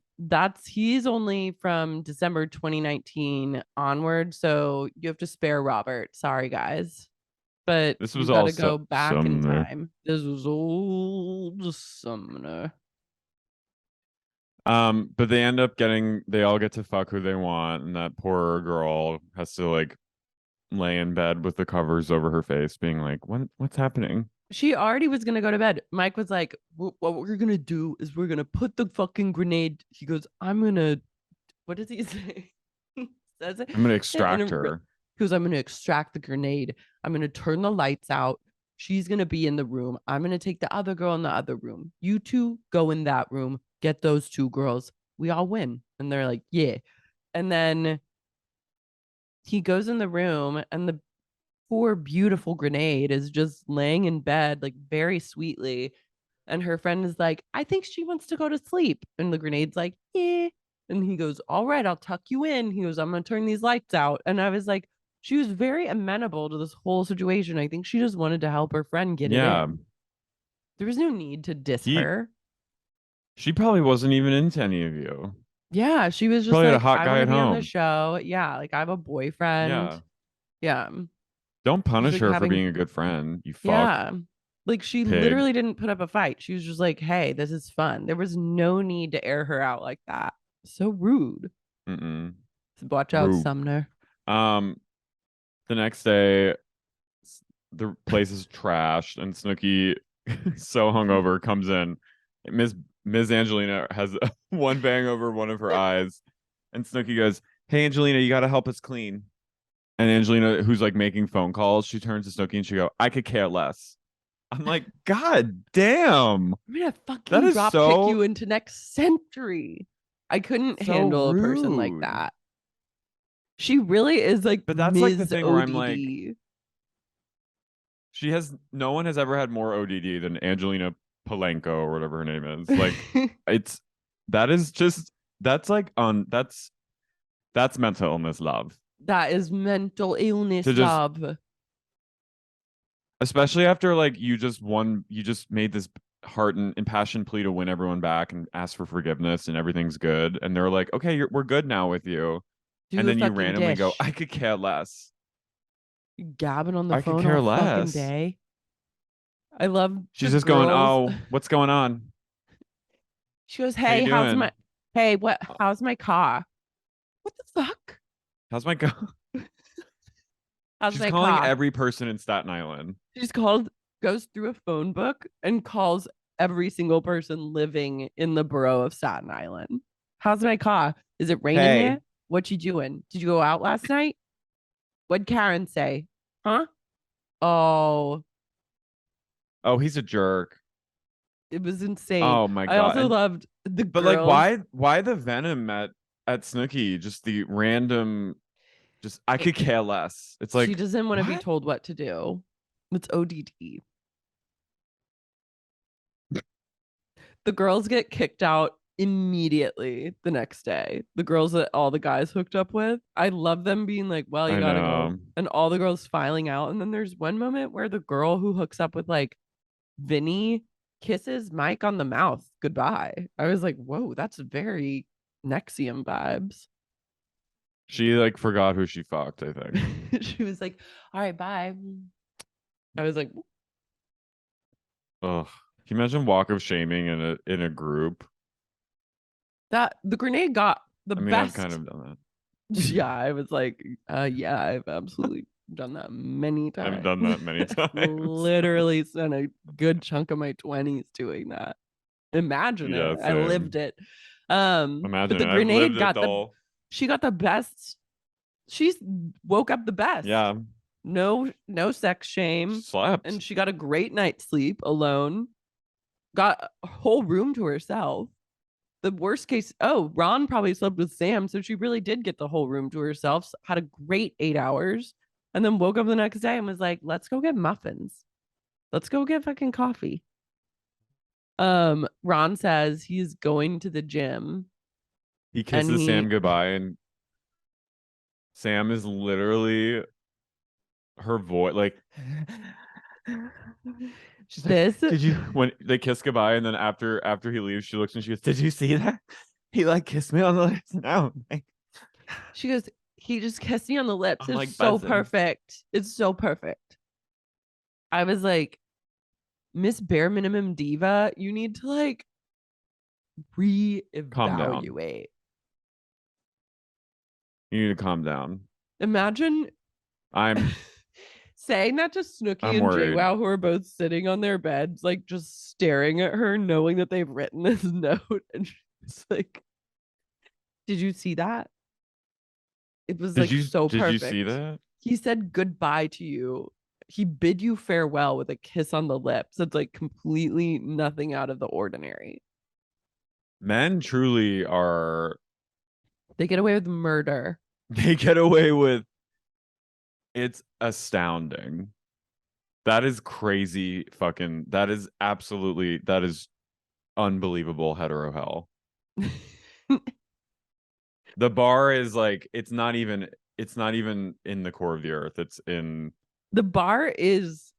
he's only from December 2019 onward, so you have to spare Robert. Sorry, guys, but This you was got all to go back in Sumner. time. This was old Sumner. But they all get to fuck who they want, and that poor girl has to like lay in bed with the covers over her face, being like, what's happening? She already was gonna go to bed. Mike was like, "What we're gonna do is we're gonna put the fucking grenade." He goes, "I'm gonna." What does he say? He says it I'm gonna in extract her. he goes, "I'm gonna extract the grenade. I'm gonna turn the lights out. She's gonna be in the room. I'm gonna take the other girl in the other room. You two go in that room. Get those two girls. We all win." And they're like, "Yeah." And then he goes in the room, and the poor beautiful grenade is just laying in bed like very sweetly, and her friend is like, I think she wants to go to sleep, and the grenade's like, yeah, and he goes, all right, I'll tuck you in. He goes, I'm gonna turn these lights out. And I was like, she was very amenable to this whole situation. I think she just wanted to help her friend get it Yeah. in. There was no need to diss He her. she probably wasn't even into any of you. Yeah, she was just Probably had a like, hot I guy want to at be on the home. show. Yeah, like I have a Yeah. boyfriend. Yeah. Don't She's punish like her for having being a good friend, you fuck Yeah. Like she pig. literally didn't put up a fight. She was just like, hey, this is fun. There was no need to air her out like that. So rude. Mm-mm. Watch out, Rude. Sumner. Um, the next day, the place is trashed, and Snooki, so hungover, comes in. Miss Ms. Angelina has one bang over one of her eyes, and Snooki goes, "Hey, Angelina, you got to help us clean." And Angelina, who's like making phone calls, she turns to Snooki and she go, "I could care less." I'm like, God damn, I'm gonna that fucking is drop kick you into next century. I couldn't so handle a person like rude. that. She really is like But that's like the Ms. thing where I'm like, ODD. no one has ever had more ODD than Angelina Palenko or whatever her name is. Like, it's that is just that's mental illness love. That is mental illness To just love. especially after like you just made this heart and impassioned plea to win everyone back and ask for forgiveness and everything's good. And they're like, okay, we're good now with you. Do And the then you fucking randomly go, dish. I could care less. You gabbing on the I could phone care all fucking less. day. I love the She's just going, girls. oh, what's going on? She goes, How you "Hey, doing? how's my car? What the fuck? How's my go? How's She's my calling car?" every person in Staten Island. She's called, goes through a phone book and calls every single person living in the borough of Staten Island. How's my car? Is it raining Hey, here? What you doing? Did you go out last night? What'd Karen say? Huh? Oh, oh, he's a jerk. it was insane. Oh my I God. also And loved the but like girls. why the venom at Snooki? Just the random just I It, could care less. It's she like, doesn't want to be what? told what to do. It's ODD. The girls get kicked out immediately the next day. The girls that all the guys hooked up with. I love them being like, well, you I gotta go. know. And all the girls filing out. And then there's one moment where the girl who hooks up with like Vinny kisses Mike on the mouth goodbye. I was like, whoa, that's very Nexium vibes. She like forgot who she fucked, I think. She was like, all right, bye. I was like, Ugh. Can you imagine walk of shaming in a group? that the grenade got the I mean, I've kind best. of done Yeah, I was like, yeah, I've absolutely done that many that. I've times. done that many times. Literally spent a good chunk of my 20s doing that. Imagine Yeah, it. I lived same. it. But Imagine the it. I've lived grenade it got the all. she got the best. She woke up the best. Yeah. No sex shame. Slept. And she got a great night's sleep alone. Got a whole room to herself. The worst case, oh, Ron probably slept with Sam, so she really did get the whole room to herself. Had a great 8 hours, and then woke up the next day and was like, "Let's go get muffins. Let's go get fucking coffee." Ron says he's going to the gym, He and kisses Sam goodbye, and Sam is literally her voice. Like, she's like, this "Did you?" When they kiss goodbye, and then after he leaves, she looks and she goes, "Did you see that? He like kissed me on the lips." No, she goes, he just kissed me on the lips. I'm It's like so buzzing. perfect. It's so perfect. I was like, Miss Bare Minimum Diva, you need to like Calm down. reevaluate. You need to calm down. Imagine I'm saying that to Snooki I'm and worried. JWoww, who are both sitting on their beds, like just staring at her, knowing that they've written this note. And she's like, "Did you see that? It was like so Did you see perfect." that? He said goodbye to you. He bid you farewell with a kiss on the lips. It's like completely nothing out of the ordinary. Men truly are. They get away with murder. They get away with. It's astounding. That is crazy. Fucking. That is absolutely. That is unbelievable. Hetero hell. The bar is like. It's not even. It's not even in the core of the earth. It's in. The bar is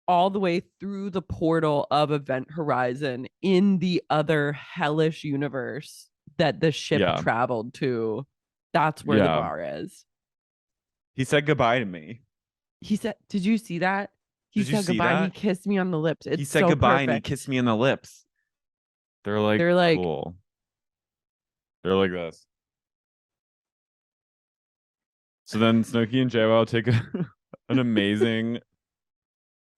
all the way through the portal of Event Horizon in the other hellish universe that the ship Yeah. traveled to. That's where the Yeah. bar is. He said goodbye to me. He said, "Did you see that? He Did you said see goodbye and he that? kissed me on the lips. He It's said so goodbye and he perfect." kissed me in the lips. They're like, They're like, cool. They're like this. So then Snooki and JWoww take an amazing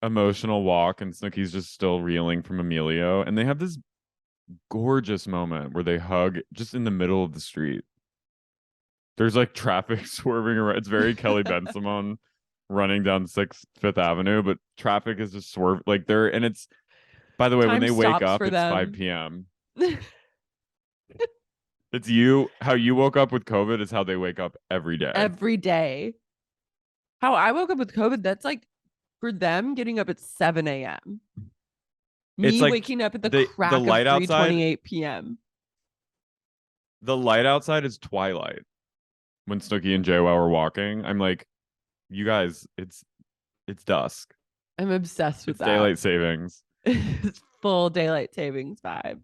emotional walk, and Snooki's just still reeling from Emilio. And they have this gorgeous moment where they hug just in the middle of the street. There's like traffic swerving around. It's very Kelly Bensimon running down Fifth Avenue, but traffic is just swerve like they're and it's by the way, when time they wake stops up, for it's them. 5 p.m. It's you how you woke up with COVID is how they wake up every day. Every day. How I woke up with COVID, that's like for them getting up at 7 a.m. It's Me like waking up at the the crack of light outside. 3:28 p.m. The light outside is twilight. When Snooki and JWoww are walking, I'm like, you guys, it's dusk. I'm obsessed with It's that. daylight savings. It's full daylight savings vibes.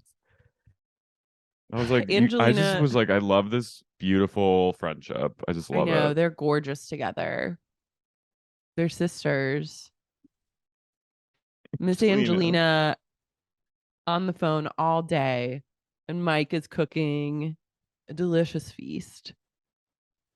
I was like, I just Angelina, was like, I love this beautiful friendship. I just I love know it. they're gorgeous together. They're sisters. Miss Selena. Angelina on the phone all day, and Mike is cooking a delicious feast.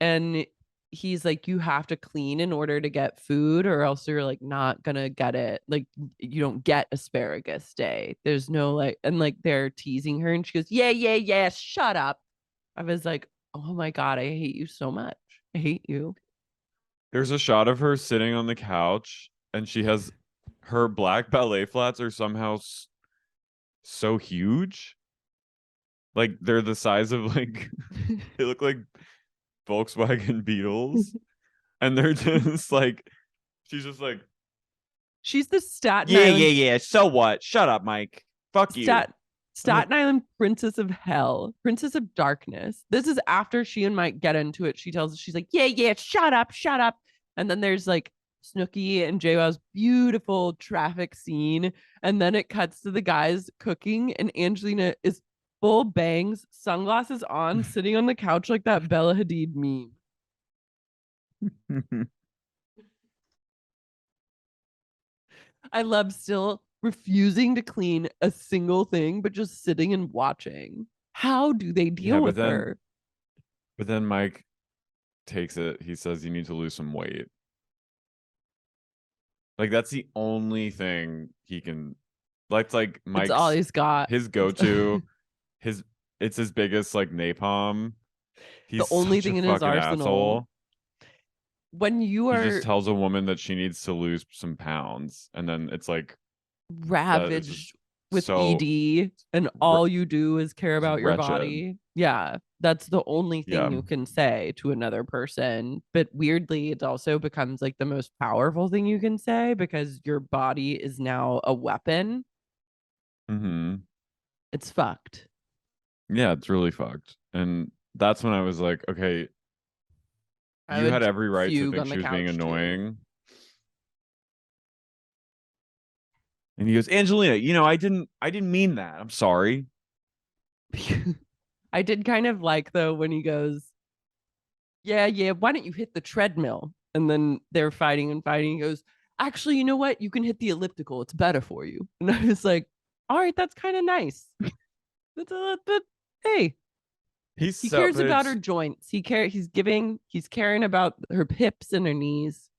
And he's like, you have to clean in order to get food, or else you're like not gonna get it. Like, you don't get asparagus day. There's no like, and like they're teasing her, and she goes, yeah, yeah, yeah, shut up. I was like, oh my God, I hate you so much. I hate you. There's a shot of her sitting on the couch, and she has her black ballet flats are somehow so huge. Like they're the size of like they look like Volkswagen Beetles, and they're just like she's just like She's the Staten yeah, yeah, Island yeah. So what? Shut up, Mike. Fuck you. Stat I'm like, Staten Island Princess of Hell, Princess of Darkness. This is after she and Mike get into it. She tells us, she's like, yeah, yeah, shut up, shut up. And then there's like Snooki and JWoww's beautiful traffic scene. And then it cuts to the guys cooking, and Angelina is full bangs, sunglasses on, sitting on the couch like that Bella Hadid meme. I love still refusing to clean a single thing, but just sitting and watching. How do they yeah, deal with her? but then Mike takes it. He says you need to lose some weight. Like that's the only thing he can. That's like It's all Mike's he's got. his The go-to. His it's his biggest like napalm. He's only such a thing in his fucking arsenal. asshole. When you He just are tells a woman that she needs to lose some pounds, and then it's like that. It's just ravaged with so ED and all you do is care just about your wretched. body. Yeah, that's the only thing Yeah. you can say to another person. But weirdly, it also becomes like the most powerful thing you can say because your body is now a weapon. Hmm. It's fucked. Yeah, it's really fucked. And that's when I was like, okay, I you had would every right to fugue think on the she was being couch too. annoying. And he goes, Angelina, I didn't mean that. I'm sorry. I did kind of like though when he goes, yeah, yeah, why don't you hit the treadmill? And then they're fighting and fighting. He goes, actually, you know what? You can hit the elliptical. It's better for you. And I was like, all right, that's kind of nice. But hey, He's he so, cares but about her it's joints. He's caring about her hips and her knees.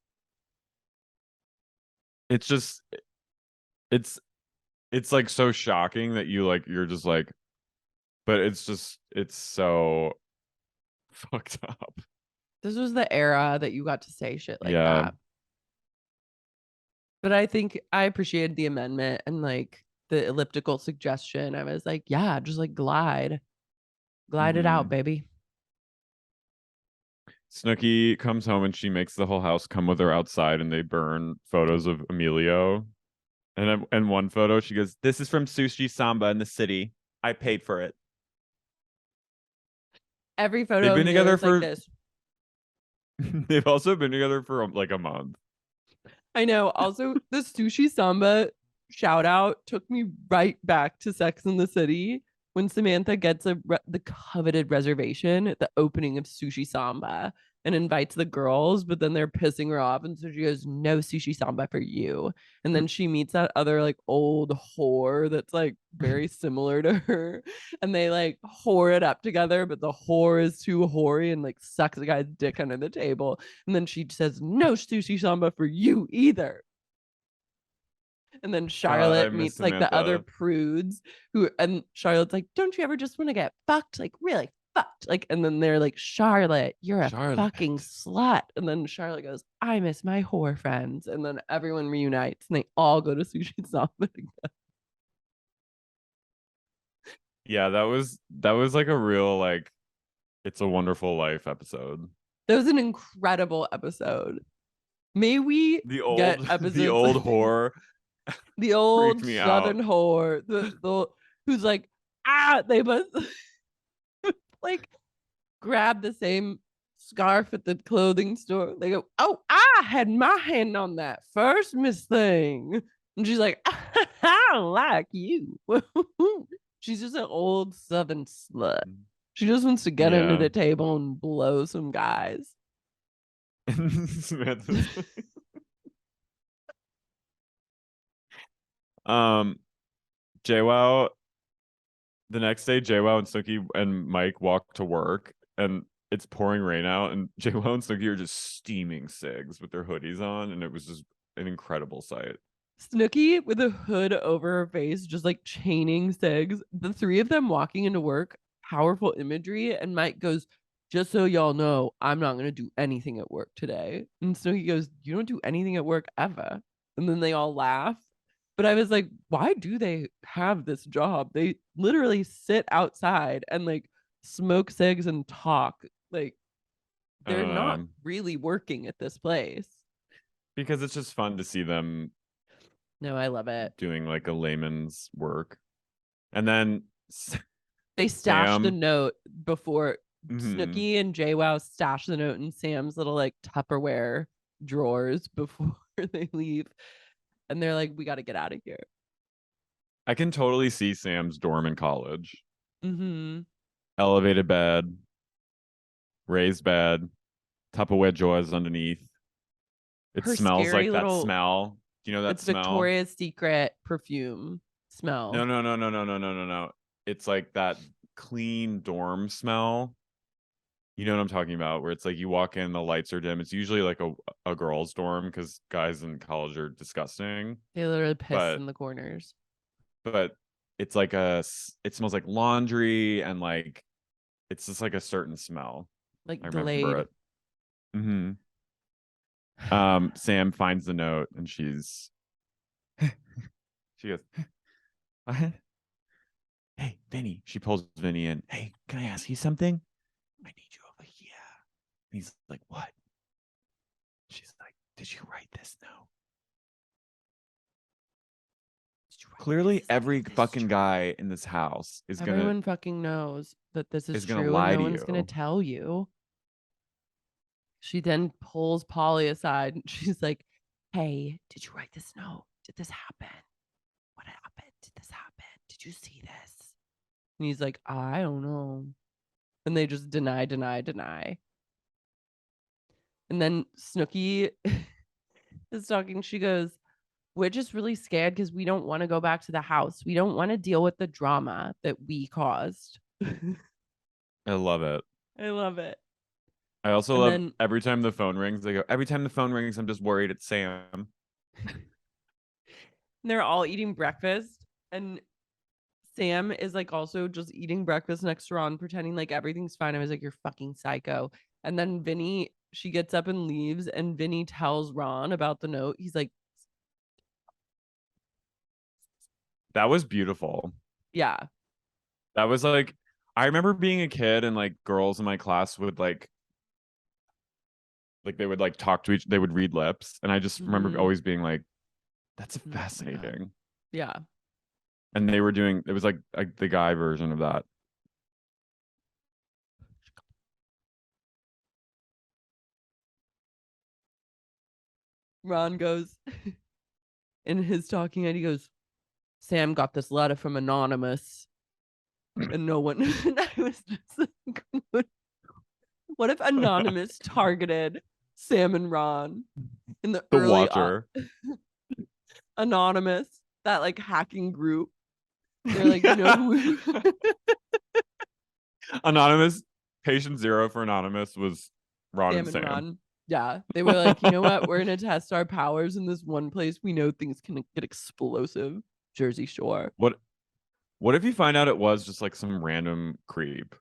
it's just it's it's like so shocking that you're just like, but it's so fucked up. This was the era that you got to say shit like Yeah. that. But I think I appreciated the amendment and like the elliptical suggestion. I was like, yeah, just like glide it out, Hmm. baby. Snooki comes home and she makes the whole house come with her outside, and they burn photos of Emilio. And in one photo, she goes, "This is from Sushi Samba in the city. I paid for it." Every They've photo of been Emilio together is like for. this. They've also been together for like a month. I know. Also, the sushi samba shout out took me right back to Sex in the City when Samantha gets the coveted reservation at the opening of Sushi Samba and invites the girls, but then they're pissing her off, and so she goes, "No sushi samba for you." And then she meets that other like old whore that's like very similar to her, and they like whore it up together, but the whore is too hoary and like sucks the guy's dick under the table. And then she says, "No sushi samba for you either." And then God, I Charlotte miss meets like the other Samantha. prudes who, and Charlotte's like, "Don't you ever just want to get fucked? Like, really fucked?" Like, and then they're like, "Charlotte, you're a fucking Charlotte. slut." And then Charlotte goes, "I miss my whore friends." And then everyone reunites and they all go to sushi samba. Yeah, that was like a real like It's a Wonderful Life episode. That was an incredible episode. May we The get old the episodes old like whore the freaked old me out. Southern whore, the who's like, they must like grab the same scarf at the clothing store. They go, "Oh, I had my hand on that first, Miss Thing." And she's like, I don't like you. She's just an old Southern slut. She just wants to get under Yeah. the table and blow some guys. Samantha's um JWoww, the next day, JWoww and Snooki and Mike walk to work, and it's pouring rain out, and JWoww and Snooki are just steaming cigs with their hoodies on, and it was just an incredible sight. Snooki with a hood over her face, just like chaining Sigs. The three of them walking into work, powerful imagery. And Mike goes, just so y'all know, I'm not going to do anything at work today. And Snooki goes, you don't do anything at work ever. And then they all laugh. But I was like, why do they have this job? They literally sit outside and like smoke cigs and talk. Like I they're don't not know. really working at this place. Because it's just fun to see them No, I love it. doing like a layman's work. And then They stashed the Sam, note before mhm. Snooki and JWoww stashed the note in Sam's little like Tupperware drawers before they leave. And they're like, we got to get out of here. I can totally see Sam's dorm in college. Mm-hmm. Elevated bed, raised bed, Tupperware drawers underneath. It Her smells scary like that little, smell. Do you know that it's smell? Victoria's Secret perfume No, smell. no, no, no, no, no, no, no, no. It's like that clean dorm smell. You know what I'm talking about? Where it's like you walk in, the lights are dim. It's usually like a girl's dorm because guys in college are disgusting. They literally piss But in the corners. but it's like it smells like laundry and like it's just like a certain smell. Like I remember Glade. it. Hmm. Sam finds the note and she goes, what? Hey, Vinny. She pulls Vinny in. Hey, can I ask you something? I need you over here. And he's like, what? She's like, did you write this note? Clearly, every fucking guy in this house Everyone fucking knows that this is is gonna true and lie no to one's going to you. tell you. She then pulls Polly aside and she's like, hey, did you write this note? Did this happen? What happened? Did this happen? Did you see this? And he's like, I don't know. And they just deny, deny, deny. And then Snooki is talking. She goes, we're just really scared because we don't want to go back to the house. We don't want to deal with the drama that we caused. I love it. I love it. I also And love then every time the phone rings, they go, every time the phone rings, I'm just worried it's Sam. they're all eating breakfast. And Sam is like also just eating breakfast next to Ron, pretending like everything's fine. I was like, you're fucking psycho. And then Vinny, she gets up and leaves, and Vinny tells Ron about the note. He's like, That was beautiful. yeah. That was like, I remember being a kid and like girls in my class would like they would like talk to they would read lips. And I just remember Mm-hmm. always being like, that's Oh my God. fascinating. Yeah. And they were doing, it was like the guy version of that. Ron goes in his talking head, he goes, Sam got this letter from Anonymous. And no one, and I was just like, what if Anonymous targeted Sam and Ron in the The early Watcher. Anonymous, that like hacking group? They're like, you know who? Anonymous, patient zero for Anonymous was Ron Sam and and Sam. Ron. Yeah. They were like, you know what? We're going to test our powers in this one place. We know things can get explosive. Jersey Shore. What if you find out it was just like some random creep?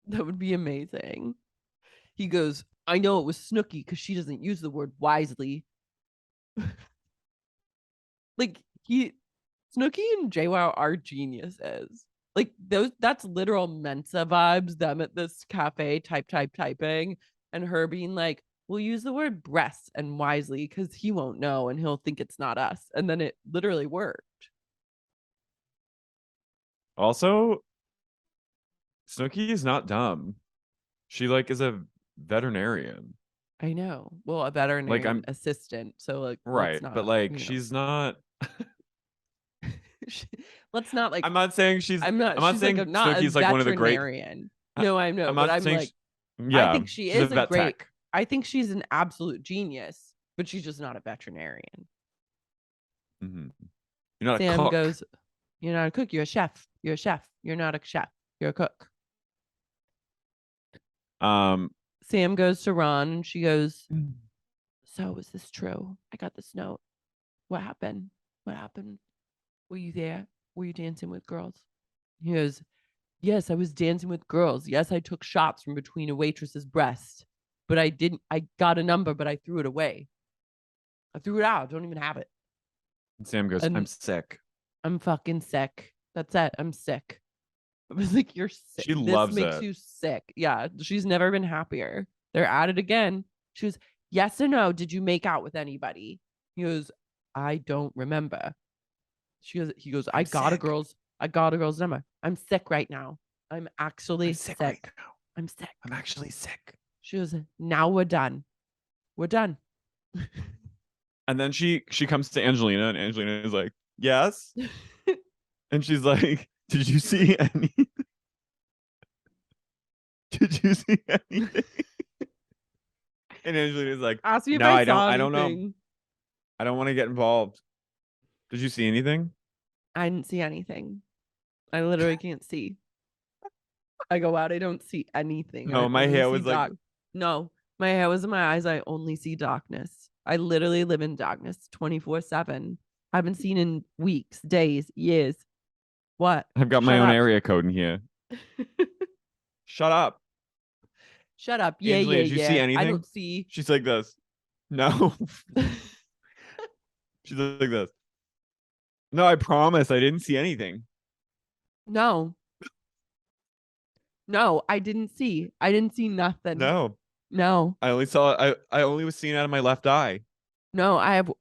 That would be amazing. He goes, I know it was Snooki because she doesn't use the word wisely. Like Snooki and JWoww are geniuses. Like that's literal Mensa vibes, them at this cafe typing, and her being like, we'll use the word breasts and wisely because he won't know and he'll think it's not us. And then it literally worked. Also, Snooki is not dumb. She like is a veterinarian. I know. Well, a Like veterinarian I'm assistant. So like let's right, but not, like she's not Let's not like. I'm not saying she's. I'm not. I'm not She's like saying not a Snooki's like one of the great. veterinarian. No, I know, I'm but not I'm saying. like, I Yeah, think she she's a is a vet great. tech. I think she's an absolute genius, but she's just not a veterinarian. Mm-hmm. You're not a Sam cook. goes, "You're not a cook. You're a chef. You're a chef. You're not a chef. You're a cook." Um, Sam goes to Ron and she goes, "So is this true? I got this note. What happened? What happened? Were you there? Were you dancing with girls?" He goes, "Yes, I was dancing with girls. Yes, I took shots from between a waitress's breast, but I didn't. I got a number, but I threw it away. I threw it out. I don't even have it. Sam goes, I'm And sick. I'm fucking sick. That's it. I'm sick." I was like, "You're sick. She This loves makes it. you sick." Yeah, she's never been happier. They're at it again. She was, "Yes or no? Did you make out with anybody?" He goes, "I don't remember." He goes, I'm sick. I got a girl's number. I'm sick right now. I'm actually sick sick. right now. I'm sick." I'm actually sick. She goes, "Now we're done. We're done." And then she comes to Angelina, and Angelina is like, yes. And she's like, did you see any? Did you see anything? And Angelina's like, Ask me if no, I I don't. saw I don't know. anything. I don't want to get involved. Did you see anything? I didn't see anything. I literally can't see. I go out, I don't see anything. I No, my only hair see was like, dark. No, my hair was in my eyes. I only see darkness. I literally live in darkness 24/7. Haven't seen in weeks, days, years. What? I've got my Shut own up. area code in here. Shut up. Shut up. Yeah, Angelina, yeah, did you see yeah. I anything? don't see. She's like this. No. She's like this. No, I promise I didn't see anything. No, no, I didn't see. I didn't see nothing. No. No, I only saw I only was seeing out of my left eye. no, I have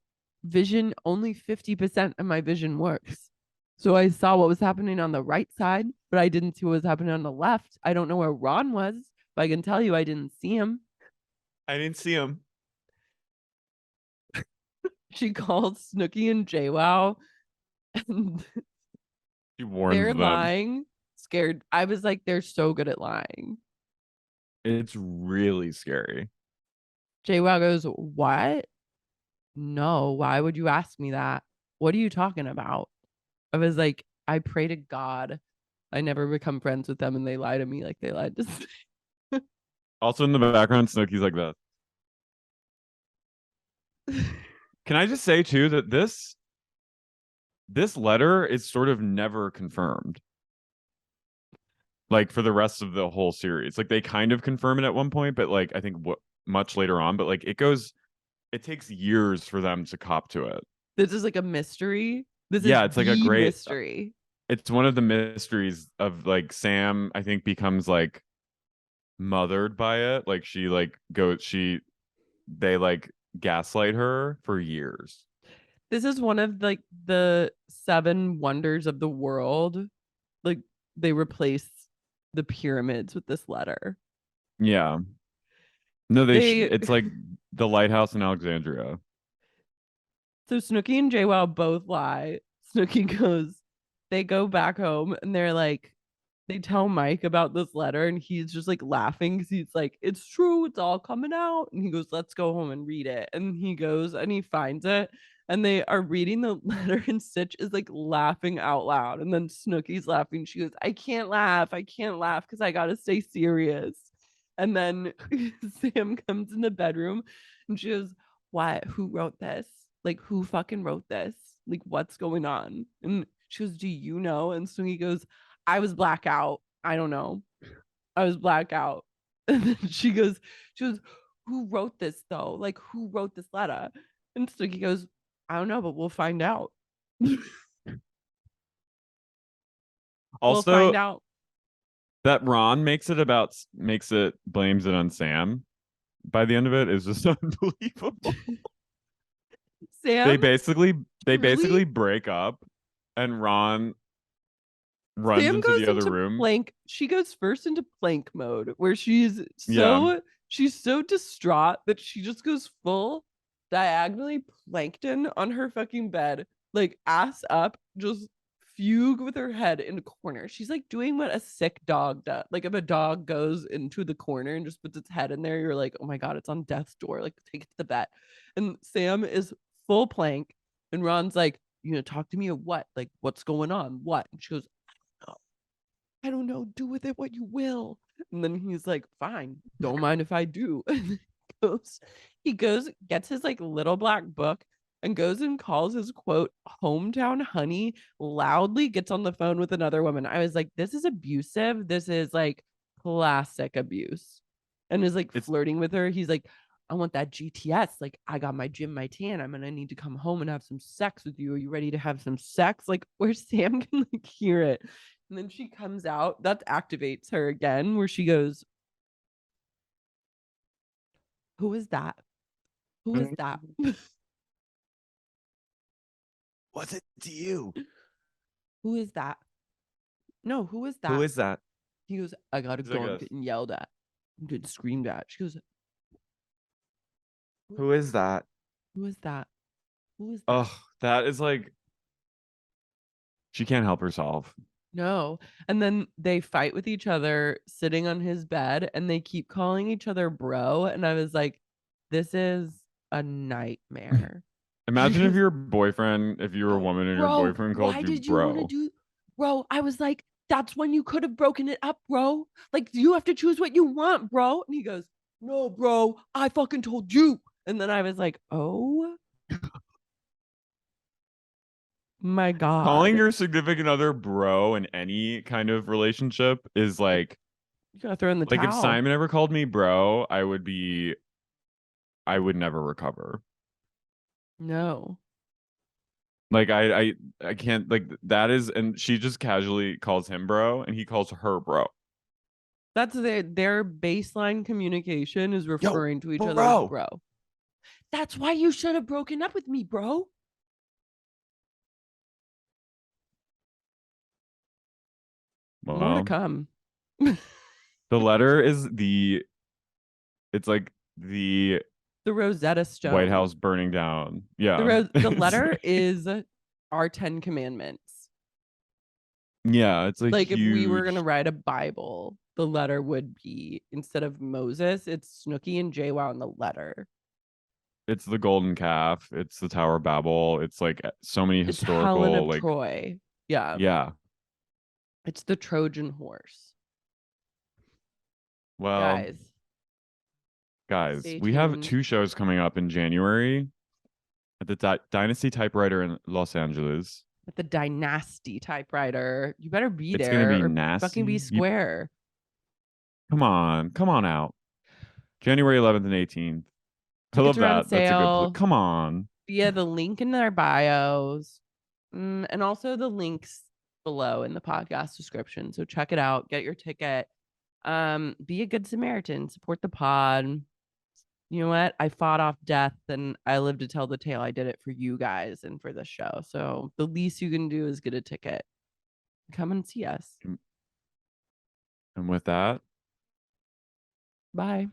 vision. Only 50% of my vision works. So I saw what was happening on the right side, but I didn't see what was happening on the left. I don't know where Ron was, but I can tell you I didn't see him. I didn't see him. She called Snooki and JWoww, and She warns they're them. lying. Scared. I was like, they're so good at lying. It's really scary. JWoww goes, "What? No, why would you ask me that? What are you talking about?" I was like, I pray to God I never become friends with them and they lie to me like they lied to. Also in the background, Snooki's like that. Can I just say too that this letter is sort of never confirmed. Like for the rest of the whole series. Like they kind of confirm it at one point, but like I think what much later on, but like it takes years for them to cop to it. This is like a mystery. This is Yeah, it's like a the great mystery. it's one of the mysteries of like Sam, I think, becomes like mothered by it. Like she like goes they like gaslight her for years. This is one of like the seven wonders of the world. Like they replace the pyramids with this letter. Yeah. No, They it's like the lighthouse in Alexandria. So Snooki and JWoww both lie. Snooki goes, they go back home and they're like, they tell Mike about this letter and he's just like laughing because he's like, "It's true, it's all coming out." And he goes, "Let's go home and read it." And he goes and he finds it and they are reading the letter and Stitch is like laughing out loud. And then Snooki's laughing. She goes, I can't laugh because I gotta stay serious." And then Sam comes in the bedroom and she goes, "What? Who wrote this? Like, who fucking wrote this? Like, what's going on?" And she goes, "Do you know?" And Snooki goes, "I was blackout. I don't know. I was blackout." And then she goes, "Who wrote this though? Like, who wrote this letter?" And Snooki goes, "I don't know, but we'll find out." We'll find Also, out. that Ron blames it on Sam by the end of it is just unbelievable. They Sam basically they truly basically break up and Ron runs Sam into goes the other into room. plank. She goes first into plank mode where Yeah. she's so distraught that she just goes full diagonally plankton on her fucking bed. like ass up, just fugue with her head in a corner. She's like doing what a sick dog does. Like if a dog goes into the corner and just puts its head in there, you're like, oh my God, it's on death's door. Like take it to the vet. And Sam is full plank. And Ron's like, you gonna talk to me or what? Like, what's going on? What? And she goes, I don't know. Do with it what you will. And then he's like, fine. Don't mind if I do. And he goes, gets his like little black book and goes and calls his quote hometown honey loudly, gets on the phone with another woman. I was like, this is abusive. This is like classic abuse. And is like flirting with her. He's like, I want that GTS. Like, I got my gym, my tan. I'm gonna need to come home and have some sex with you. Are you ready to have some sex? Like, where Sam can like hear it. And then she comes out. That activates her again, where she goes, who is that? Who is that? What's it to you? Who is that? No, who is that? Who is that? He goes, I gotta go. I'm getting yelled at. I'm getting screamed at. She goes, who is that? Who is that? Who is that? Oh, that is like, she can't help herself. No. And then they fight with each other sitting on his bed and they keep calling each other bro. And I was like, this is a nightmare. Imagine if your boyfriend, if you were a woman and your boyfriend called you bro. Want to do, bro? I was like, that's when you could have broken it up, bro. Like, you have to choose what you want, bro. And he goes, no, bro, I fucking told you. And then I was like, oh my God. Calling your significant other bro in any kind of relationship is like, you gotta throw in the towel. Like if Simon ever called me bro, I would never recover. No. Like I can't, like that is, and she just casually calls him bro and he calls her bro. That's their baseline communication is referring to each other as bro. That's why you should have broken up with me, bro. Well, more to come. The letter is it's like the Rosetta Stone. White House burning down. Yeah. The letter is our 10 commandments. Yeah, it's like if we were gonna write a Bible, the letter would be, instead of Moses, it's Snooki and JWoww in the letter. It's the golden calf. It's the Tower of Babel. It's like so many historical, Helen of Troy. Yeah. Yeah. It's the Trojan horse. Well, guys, we have 2 shows coming up in January at the Dynasty Typewriter in Los Angeles. At the Dynasty Typewriter. You better be it's there. It's gonna be nasty. Fucking be square. Come on out. January 11th and 18th. I love that. That's a good. Come on. Via the link in their bios, and also the links below in the podcast description. So check it out. Get your ticket. Be a good Samaritan. Support the pod. You know what? I fought off death and I lived to tell the tale. I did it for you guys and for the show. So the least you can do is get a ticket. Come and see us. And with that, bye.